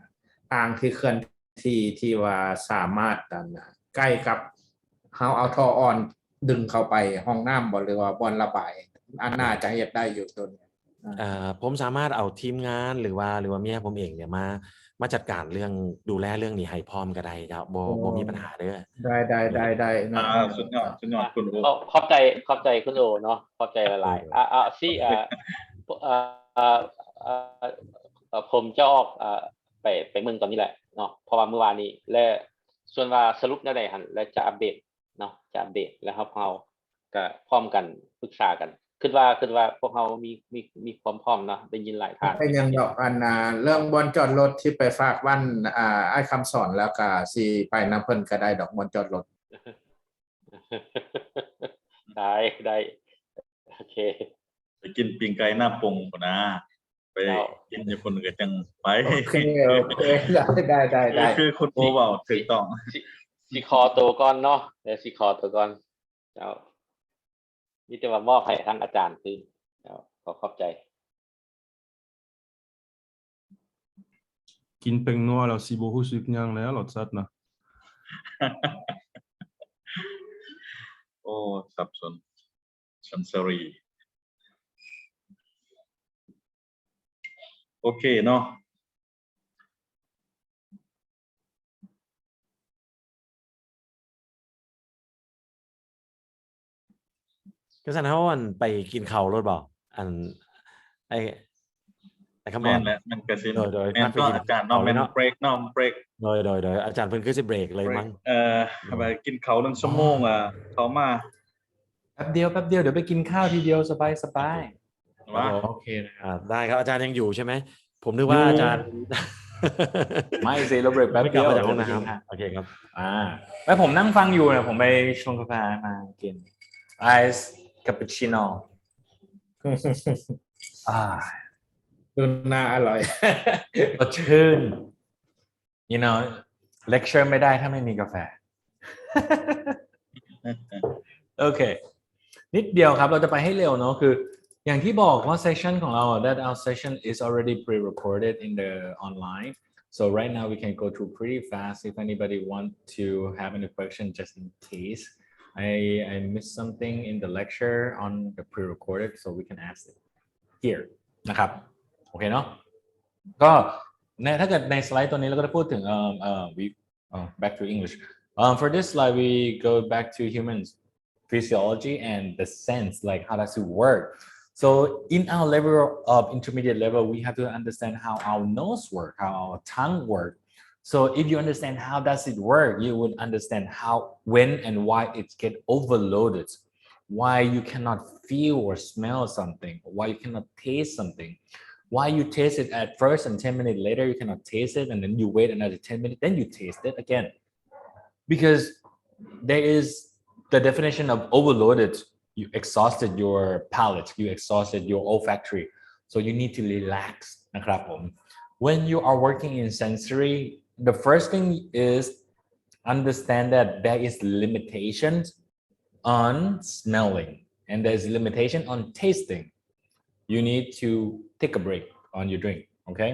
อ่างที่เคลื่อนที่ว่าสามารถใกล้กับเฮาเอาท่ออ่อนดึงเข้าไปห้องน้ำบ่หรือว่าบ่อระบายอันน่าจะเฮ็ดได้อยู่ตัวนี้ผมสามารถเอาทีมงานหรือว่าเมียผมเองเนี่ยมาจัดการเรื่องดูแลเรื่องนี้ให้พร้อมก็ได้ครับบ่มีปัญหาเด้อได้สุดยอดคุณโอขอบใจคุณโอเนาะขอบใจหลายๆสิผมจะออกไปเมืองตอนนี้แหละเนาะเพราะว่าเมื่อวานนี้และส่วนว่าสรุปได้หั่นและจะอัปเดตเนาะจะอัปเดตแล้วครับเฮาก็พร้อมกันปรึกษากันคิดว่าพวกเฮามีความพร้อมเนาะได้ยินหลายทางเป็นยังดอกอันเรื่องบอนจอดรถที่ไปฝากวันอ้ายคำสอนแล้วก็สิไปนำเพิ่นก็ได้ดอกบอนจอดรถได้โอเคไปกินปิ้งไก่หน้าปงพุ่นนะไปกินญี่ปุ่นก็จังไปโอเคได้คือคุณโอเว้าถูกต้องสิขอตัวก่อนเนาะเดี๋ยวสิขอตัวก่อนเจ้ามีแต่ว่ามอบให้ทางอาจารย์คือเจ้าขอบใจกินเป็งนัวแล้วสิบ่รู้สึกหยังแล้วรสชาตินะโอ้สับสนชันสรีโอเคเนาะ ก็สันเขาวันไปกินข้าวรถบ่อันไอ้คำบ แม่ อก นแหละมันก็สิ โดย แม่น พักไป ก็ กิน อาจารย์เนาะ ข้าวเล แม่ ย น เนาะ เบรกเนาะเบรก โดยอาจารย์เพิ่นคือสิเบรกเลยมั้ง ไปกินข้าว1ชั่วโมงเขามา แป๊บเดียวเดี๋ยวไปกินข้าวทีเดียวสบาย ว่า โอเคนะครับ ได้ครับอาจารย์ยังอยู่ใช่ไหมผมนึกว่า อยู่ อาจารย์ ไม่สิเราเบรกแป๊บ ไม่ก เดี ลับ ยว มาจากห้อง เดี๋ยวไปกิ น้ำ ข้าว โอเคครับ แล้วผมนั่งฟังอยู่นะผมไปชงกาแฟมากินไอซ์คาปูชิโน่ ดูน่าอร่อย สดชื่น you know lecture ไม่ได้ถ้าไม่มีกาแฟ โอเค นิดเดียวครับเราจะไปให้เร็วเนาะคืออย่างที่บอกว่า session ของเรา that our session is already pre-recorded in the online so right now we can go through pretty fast if anybody want to have any question just in case I missed something in the lecture on the pre-recorded so we can ask it here นะครับโอเคเนาะก็ถ้าเกิดในสไลด์ตัวนี้เราก็จะพูดถึงback to English for this slide we go back to humans physiology and the sense like how does it work so in our level of intermediate level we have to understand how our nose work how our tongue work so if you understand how does it work you would understand how when and why it get overloaded why you cannot feel or smell something why you cannot taste something why you taste it at first and 10 minutes later you cannot taste it and then you wait another 10 minutes then you taste it again because there is the definition of overloaded you exhausted your palate you exhausted your olfactory so you need to relax นะครับผม when you are working in sensory the first thing is understand that there is limitations on smelling and there's limitation on tasting you need to take a break on your drink okay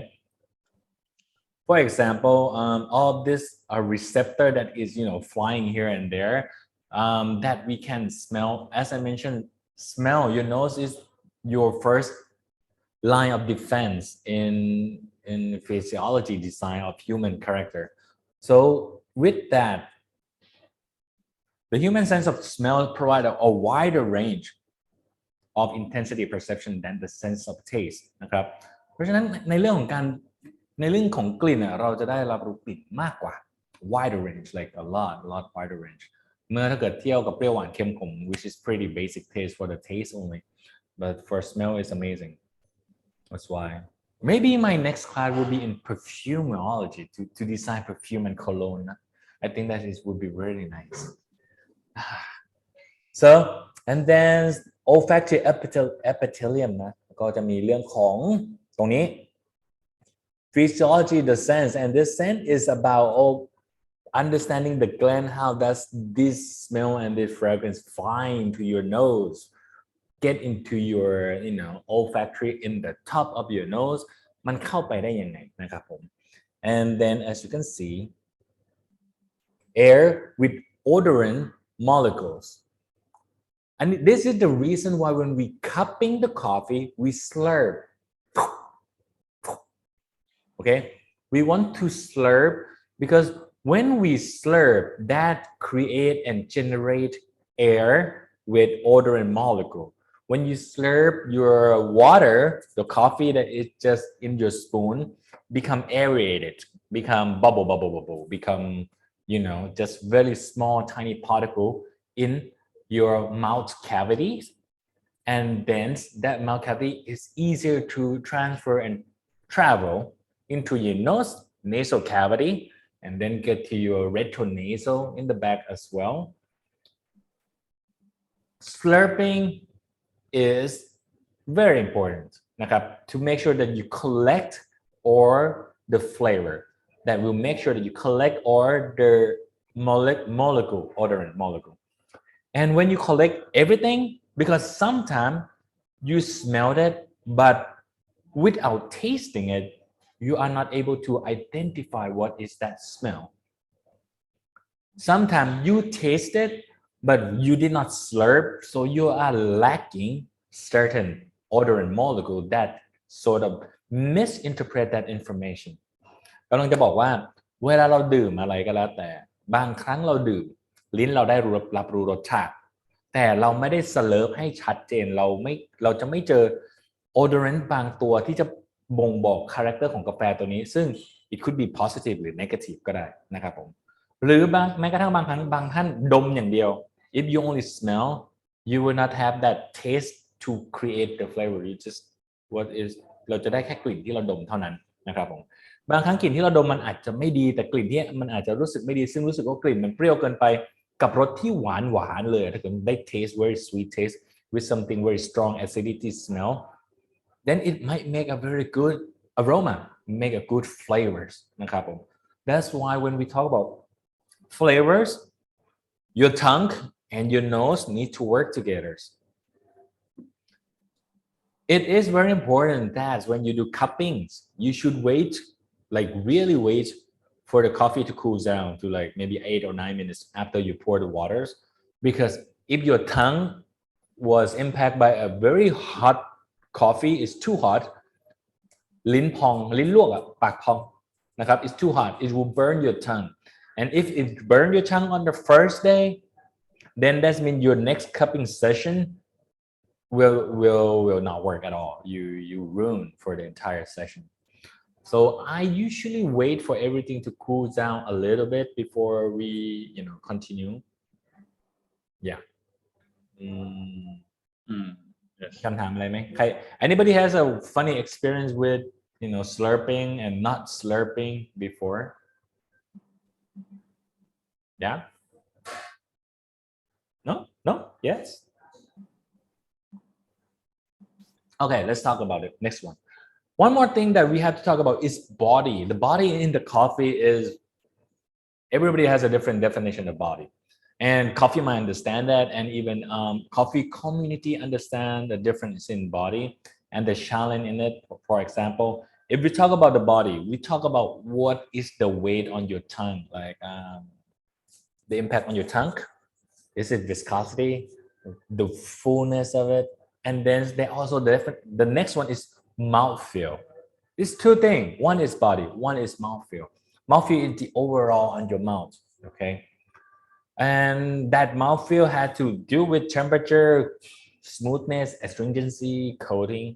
for example all of this are receptor that is flying here and there that we can smell as I mentioned smell your nose is your first line of defense in physiology design of human character so with that the human sense of smell provide a wider range of intensity perception than the sense of taste นะครับเพราะฉะนั้นในเรื่องของกลิ่นเราจะได้รับรู้กลิ่นมากกว่า wider range like a lot wider range เมื่อถ้าเกิดเที่ยวกับเปรี้ยวหวานเค็มขม which is pretty basic taste for the taste only but for smell is amazing that's why maybe my next class will be in perfumology to design perfume and cologne I think that would be really nice so and then olfactory epithelium นะก็จะมีเรื่องของตรงนี้ physiology the sense and this sense is about understanding the gland how does this smell and this fragrance fly into your nose get into your olfactory in the top of your nose มันเข้าไปได้ยังไงนะครับผม and then as you can see air with odorant molecules and this is the reason why when we cupping the coffee we slurp okay we want to slurp because when we slurp that create and generate air with odorant molecule when you slurp your water the coffee that is just in your spoon become aerated become bubble become just very small tiny particle in your mouth cavities and then that mouth cavity is easier to transfer and travel into your nasal cavity and then get to your retronasal in the back as well slurping is very important นะครับ to make sure that you collect or the flavor that will make sure that you collect or the molecule odorant molecule and when you collect everything because sometimes you smelled it but without tasting it you are not able to identify what is that smell sometimes you taste it but you did not slurp so you are lacking certain odorant molecule that sort of misinterpret that information กำลังจะบอกว่าเวลาเราดื่มอะไรก็แล้วแต่บางครั้งเราดื่มลิ้นเราได้รับรู้รสชาติ แต่เราไม่ได้สเลิร์ฟให้ชัดเจนเราจะไม่เจอ odorant บางตัวที่จะบ่งบอกคาแรคเตอร์ของกาแฟตัวนี้ซึ่ง it could be positive หรือ negative ก็ได้นะครับผมหรือแม้กระทั่งบางครั้งบางท่านดมอย่างเดียว if you only smell you will not have that taste to create the flavor you just what is เราจะได้แค่กลิ่นที่เราดมเท่านั้นนะครับผมบางครั้งกลิ่นที่เราดมมันอาจจะไม่ดีแต่กลิ่นที่มันอาจจะรู้สึกไม่ดีซึ่งรู้สึกว่ากลิ่นมันเปรี้ยวเกินไปกับรสที่หวานเลยถ้าเกิดได้ taste very sweet taste with something very strong acidity smell then it might make a very good aroma make a good flavors นะครับผม that's why when we talk about flavors your tongue and your nose need to work together it is very important that when you do cuppings you should wait like really wait for the coffee to cool down to like maybe 8 or 9 minutes after you pour the waters because if your tongue was impacted by a very hot coffee is too hot ลิ้นพองลิ้นลวกอ่ะปากพองนะครับ it's too hot it will burn your tongue and if it burn your tongue on the first day then that means your next cupping session will not work at all you ruin for the entire session so I usually wait for everything to cool down a little bit before we continue yeah yes คำถามอะไรไหมใคร anybody has a funny experience with slurping and not slurping before yeah no yes okay let's talk about it next one more thing that we have to talk about is body the body in the coffee is everybody has a different definition of body and coffee might understand that and even coffee community understand the difference in body and the challenge in it for example if we talk about the body we talk about what is the weight on your tongue like the impact on your tongue is it viscosity the fullness of it and then they also the next one is mouthfeel it's two things one is body one is mouthfeel mouthfeel is the overall on your mouth okay and that mouthfeel had to do with temperature smoothness astringency coating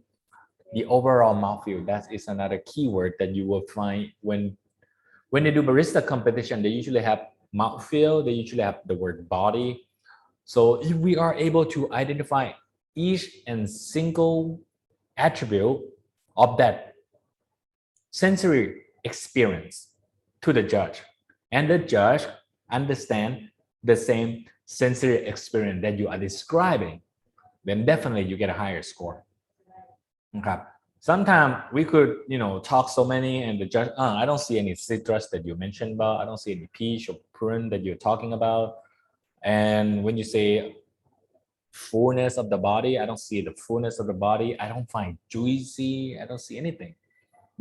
the overall mouthfeel that is another keyword that you will find when they do barista competition they usually have mouthfeel they usually have the word body so if we are able to identify each and single attribute of that sensory experience to the judge and the judge understand the same sensory experience that you are describing then definitely you get a higher score okay sometimes we could talk so many and the judge I don't see any citrus that you mentioned about I don't see any peach or prune that you're talking about and when you say fullness of the body I don't see the fullness of the body I don't find juicy I don't see anything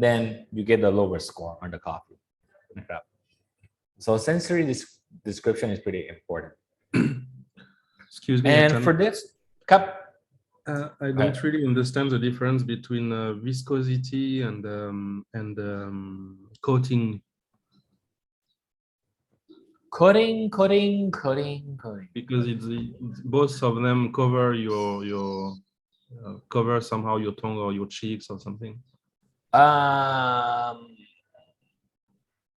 then you get the lower score on the coffee okay. So sensory description is pretty important Excuse me and for this cup I don't really understand the difference between viscosity and coating. Coating. Because it's both of them cover cover somehow your tongue or your cheeks or something.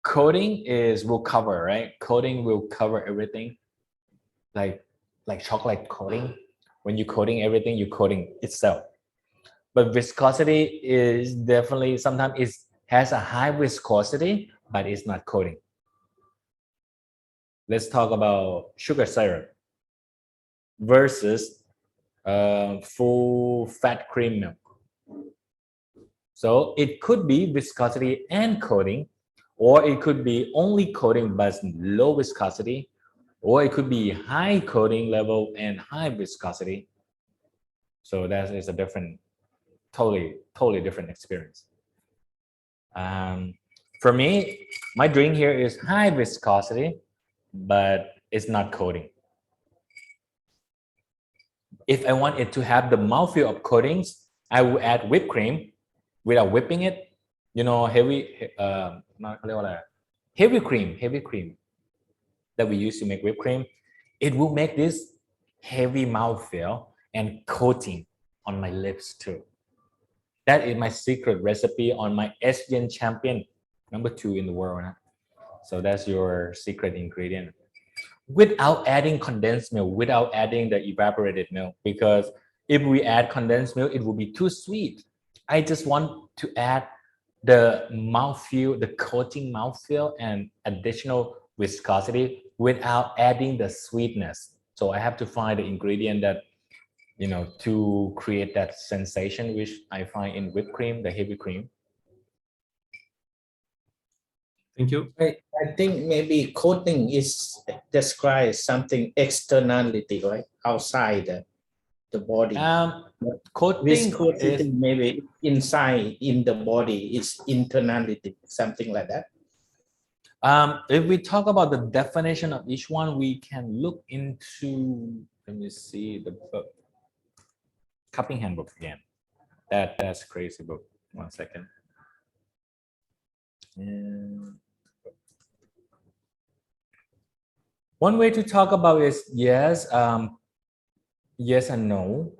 Coating will cover, right? Coating will cover everything, like chocolate coating. When you're coating everything, you're coating itself. But viscosity is definitely sometimes it has a high viscosity, but it's not coating. Let's talk about sugar syrup versus full fat cream milk. So it could be viscosity and coating, or it could be only coating but low viscosity, or it could be high coating level and high viscosity. So that is a different, totally different experience. For me, my drink here is high viscosity, but it's not coating. If I want it to have the mouthfeel of coatings, I will add whipped cream without whipping it. Heavy cream that we use to make whipped cream. It will make this heavy mouthfeel, and coating on my lips too. That is my secret recipe on my SCA champion, #2 in the world. Huh? So that's your secret ingredient. Without adding condensed milk, without adding the evaporated milk, because if we add condensed milk, it will be too sweet. I just want to add the mouthfeel, the coating mouthfeel, and additional viscosity without adding the sweetness. So I have to find the ingredient that, to create that sensation, which I find in whipped cream, the heavy cream. Thank you. I think maybe coating is describes something externality, right? Outside the body. Coating Viscosity is maybe inside in the body is internality, something like that. if we talk about the definition of each one, we can look into, let me see the book, Cupping Handbook again. That's crazy book. 1 second. And one way to talk about is yes, yes and no.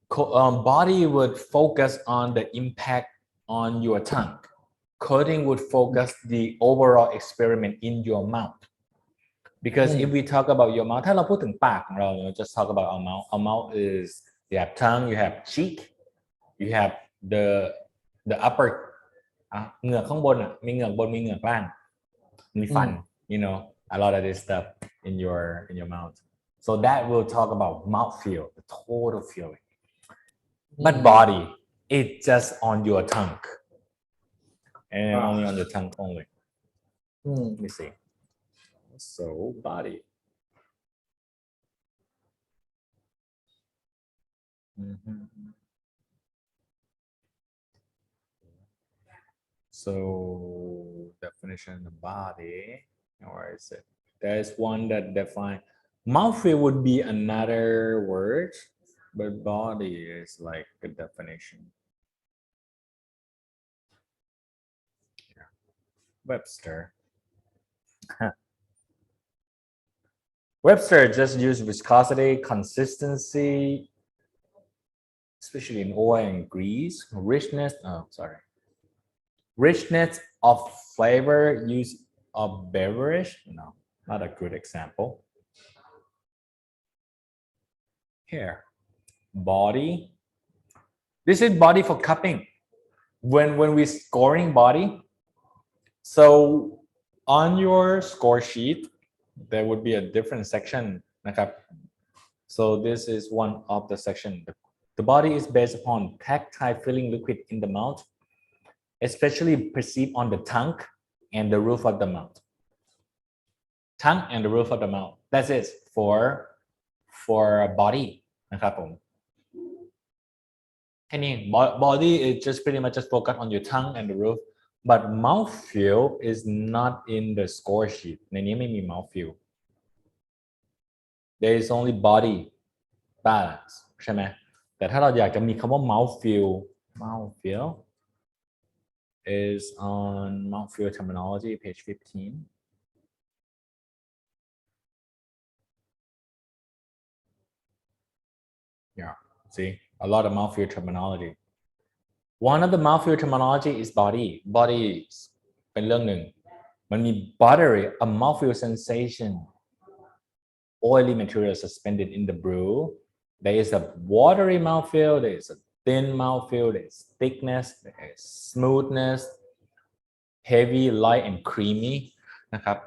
Body would focus on the impact on your tongue. Coating would focus the overall experiment in your mouth. Because if we talk about your mouth, ถ้าเราพูดถึงปากของเรา just talk about our mouth. Our mouth is, you have tongue, you have cheek, you have the upper เหงือกข้างบนมีเหงือกบนมีเหงือกล่างมีฟัน a lot of this stuff in your mouth. So that will talk about mouth feel, the total feeling. But body, it's just on your tongue. And only on the tongue only. Let me see. So body. So definition of body. Where is it? There's one that define mouthfeel would be another word, but body is like a definition. Yeah. Webster. Webster just used viscosity, consistency, especially in oil and grease, richness of flavor, use of beverage. No, not a good example. Here, body. This is body for cupping. When we scoring body, so on your score sheet, there would be a different section. So this is one of the section. The body is based upon tactile feeling liquid in the mouth, especially perceived on the tongue and the roof of the mouth. Tongue and the roof of the mouth. That's it for body. นะครับผม แค่นี้ body is just pretty much just focus on your tongue and the roof, but mouthfeel is not in the score sheet. ในนี้ไม่มี mouthfeel. There is only body balance ใช่ไหม แต่ถ้าเราอยากจะมีคำว่า mouthfeel is on mouthfeel terminology, page 15. Yeah, see, a lot of mouthfeel terminology. One of the mouthfeel terminology is body. Body เป็นเรื่องหนึ่ง มันมี buttery, a mouthfeel sensation, oily material suspended in the brew. There is a watery mouthfeel, there is a thin mouthfeel, there is thickness, there is smoothness, heavy, light, and creamy. นะครับ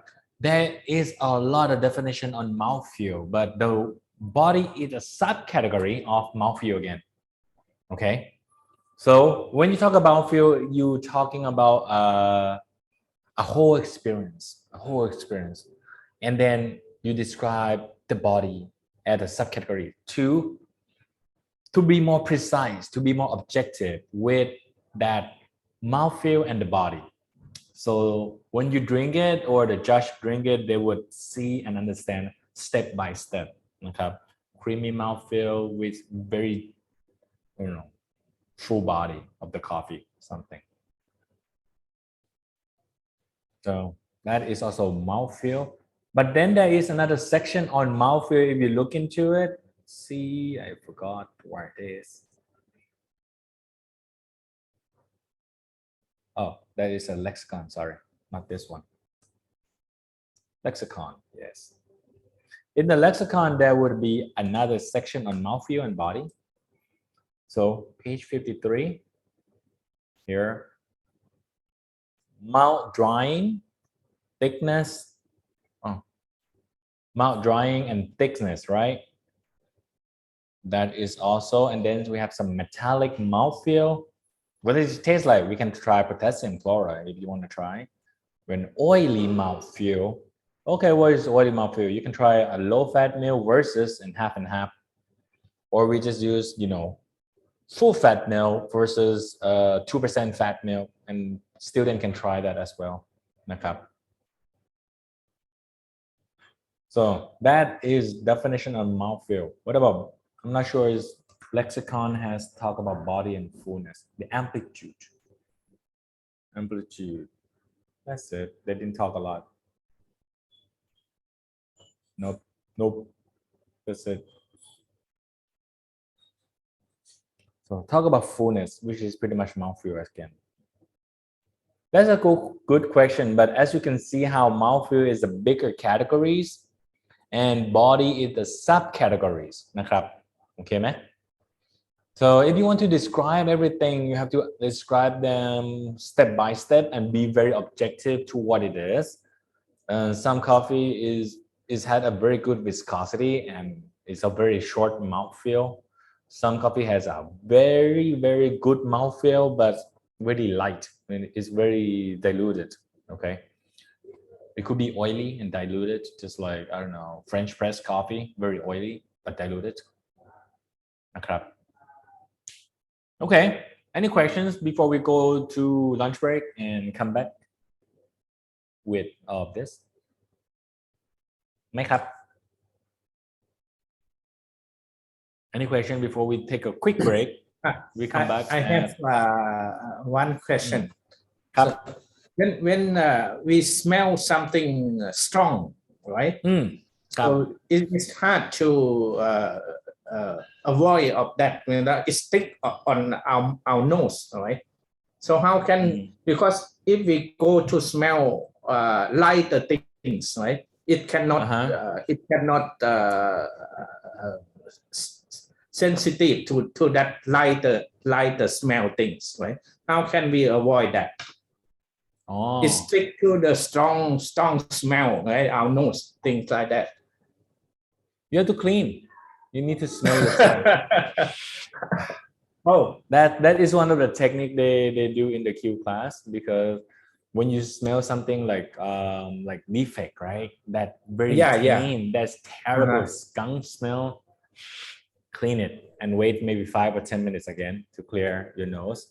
There is a lot of definition on mouthfeel, but the body is a subcategory of mouthfeel again. Okay, so when you talk about mouthfeel, you're talking about a whole experience, and then you describe the body as a subcategory to be more precise, to be more objective with that mouthfeel and the body. So when you drink it or the judge drink it, they would see and understand step by step. Okay, creamy mouthfeel with very, full body of the coffee, something. So that is also mouthfeel. But then there is another section on mouthfeel if you look into it. see. I forgot where it is. Oh, that is a lexicon. Sorry, not this one. Lexicon, yes. In the lexicon, there would be another section on mouthfeel and body. So page 53 here. Mouth drying, thickness. Oh, mouth drying and thickness, right? That is also, and then we have some metallic mouthfeel. What does it taste like? We can try potassium chloride if you want to try. When oily mouthfeel. Okay, what is oily mouthfeel? You can try a low-fat milk versus and half, or we just use, you know, full-fat milk versus 2% fat milk, and student can try that as well. So that is definition of mouthfeel. What about? I'm not sure is lexicon has talk about body and fullness. The amplitude. Amplitude. That's it. They didn't talk a lot. Nope. That's it. So talk about fullness, which is pretty much mouthfeel again. That's a good question, but as you can see how mouthfeel is the bigger categories and body is the subcategories. Okay, man? So if you want to describe everything, you have to describe them step by step and be very objective to what it is. Some coffee is had a very good viscosity and it's a very short mouthfeel. Some coffee has a very, very good mouthfeel, but very light. I mean, it's very diluted. Okay. It could be oily and diluted, just like, I don't know, French press coffee, very oily, but diluted. Okay. Any questions before we go to lunch break and come back with all of this? ไหมครับ Any question before we take a quick break? We come back. I have one question. So, when we smell something strong, right? So it is hard to avoid of that when it stick on our nose, right? So how can because if we go to smell lighter things, right? It cannot sensitive to that lighter smell things, right? How can we avoid that? It stick to the strong smell, right? Our nose, things like that. You have to clean. You need to smell yourself. That is one of the technique they do in the Q class, because when you smell something like defect, right? That very clean, that's terrible skunk smell. Clean it and wait maybe 5 or 10 minutes again to clear your nose.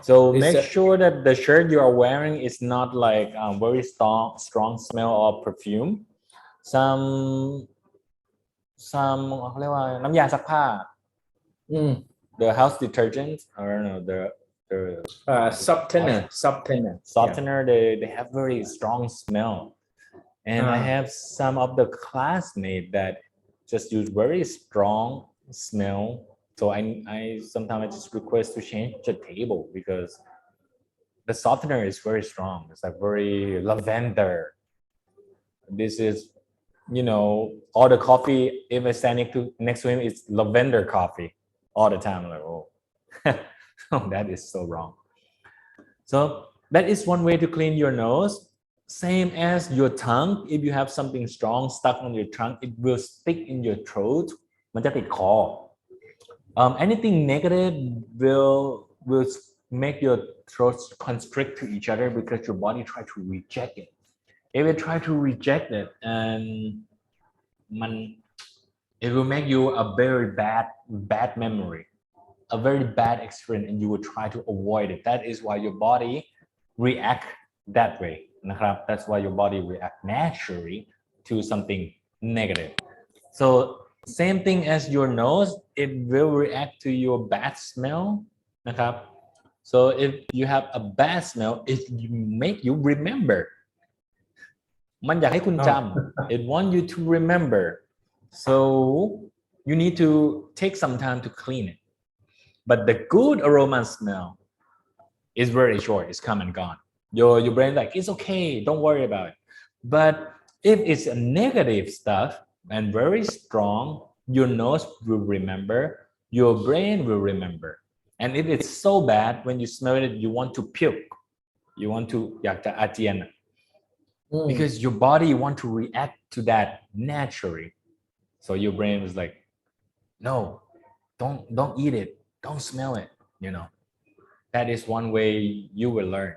So make sure that the shirt you are wearing is not like very strong smell of perfume. Some เขาเรียกว่าน้ำยาซักผ้า the house detergent, I don't know, the softener. They have very strong smell, and I have some of the classmates that just use very strong smell. So I sometimes just request to change the table because the softener is very strong. It's like very lavender. This is, you know, all the coffee, if I standing next to him, it's lavender coffee all the time. I'm like, oh, that is so wrong. So that is one way to clean your nose. Same as your tongue. If you have something strong stuck on your tongue, it will stick in your throat. มันจะติดคอ anything negative will make your throat constrict to each other because your body try to reject it. If it try to reject it, and it will make you a very bad memory, a very bad experience, and you will try to avoid it. That is why your body react that way. That's why your body react naturally to something negative. So same thing as your nose, it will react to your bad smell. So if you have a bad smell, it make you remember. มันอยากให้คุณจำ It want you to remember So you need to take some time to clean it. But the good aroma smell is very short. It's come and gone. Your brain like, it's okay. Don't worry about it. But if it's a negative stuff and very strong, your nose will remember, your brain will remember. And if it's so bad, when you smell it, you want to puke. You want to, อยากจะอาเจียน because your body want to react to that naturally. So your brain is like, no, don't eat it. Don't smell it, you know. That is one way you will learn.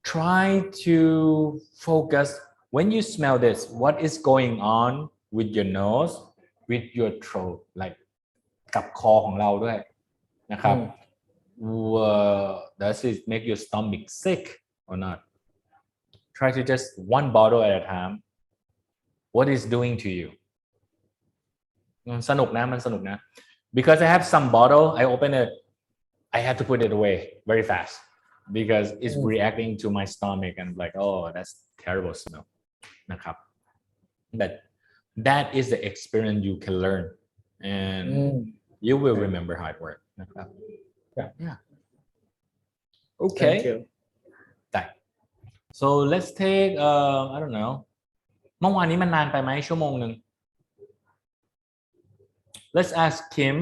Try to focus when you smell this, what is going on with your nose, with your throat, like กับคอของเราด้วยนะครับ does it make your stomach sick or not? Try to just one bottle at a time. What is doing to you? สนุกนะ มันสนุกนะ because I have some bottle, I open it, I have to put it away very fast because it's reacting to my stomach and like, oh, that's terrible smell นะครับ but that is the experience you can learn and you will remember how it works นะครับ yeah okay. Thank you. So let's take I don't know เมื่อวานนี้มันนานไปไหมชั่วโมงนึง let's ask Kim,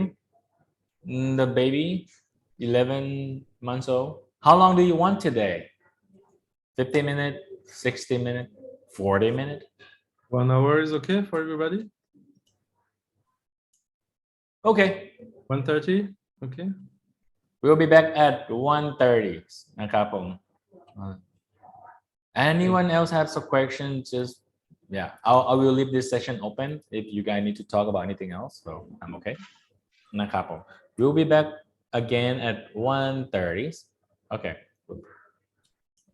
the baby 11 months old, how long do you want today? 50 minutes, 60 minutes, 40 minutes? 1 hour is okay for everybody? Okay. 1:30? Okay. We'll be back at 1:30 นะครับผม anyone else have some questions? Just yeah, I will leave this session open if you guys need to talk about anything else, so I'm okay นะครับผม we'll be back again at 1:30 okay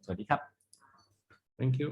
สวัสดีครับ Thank you.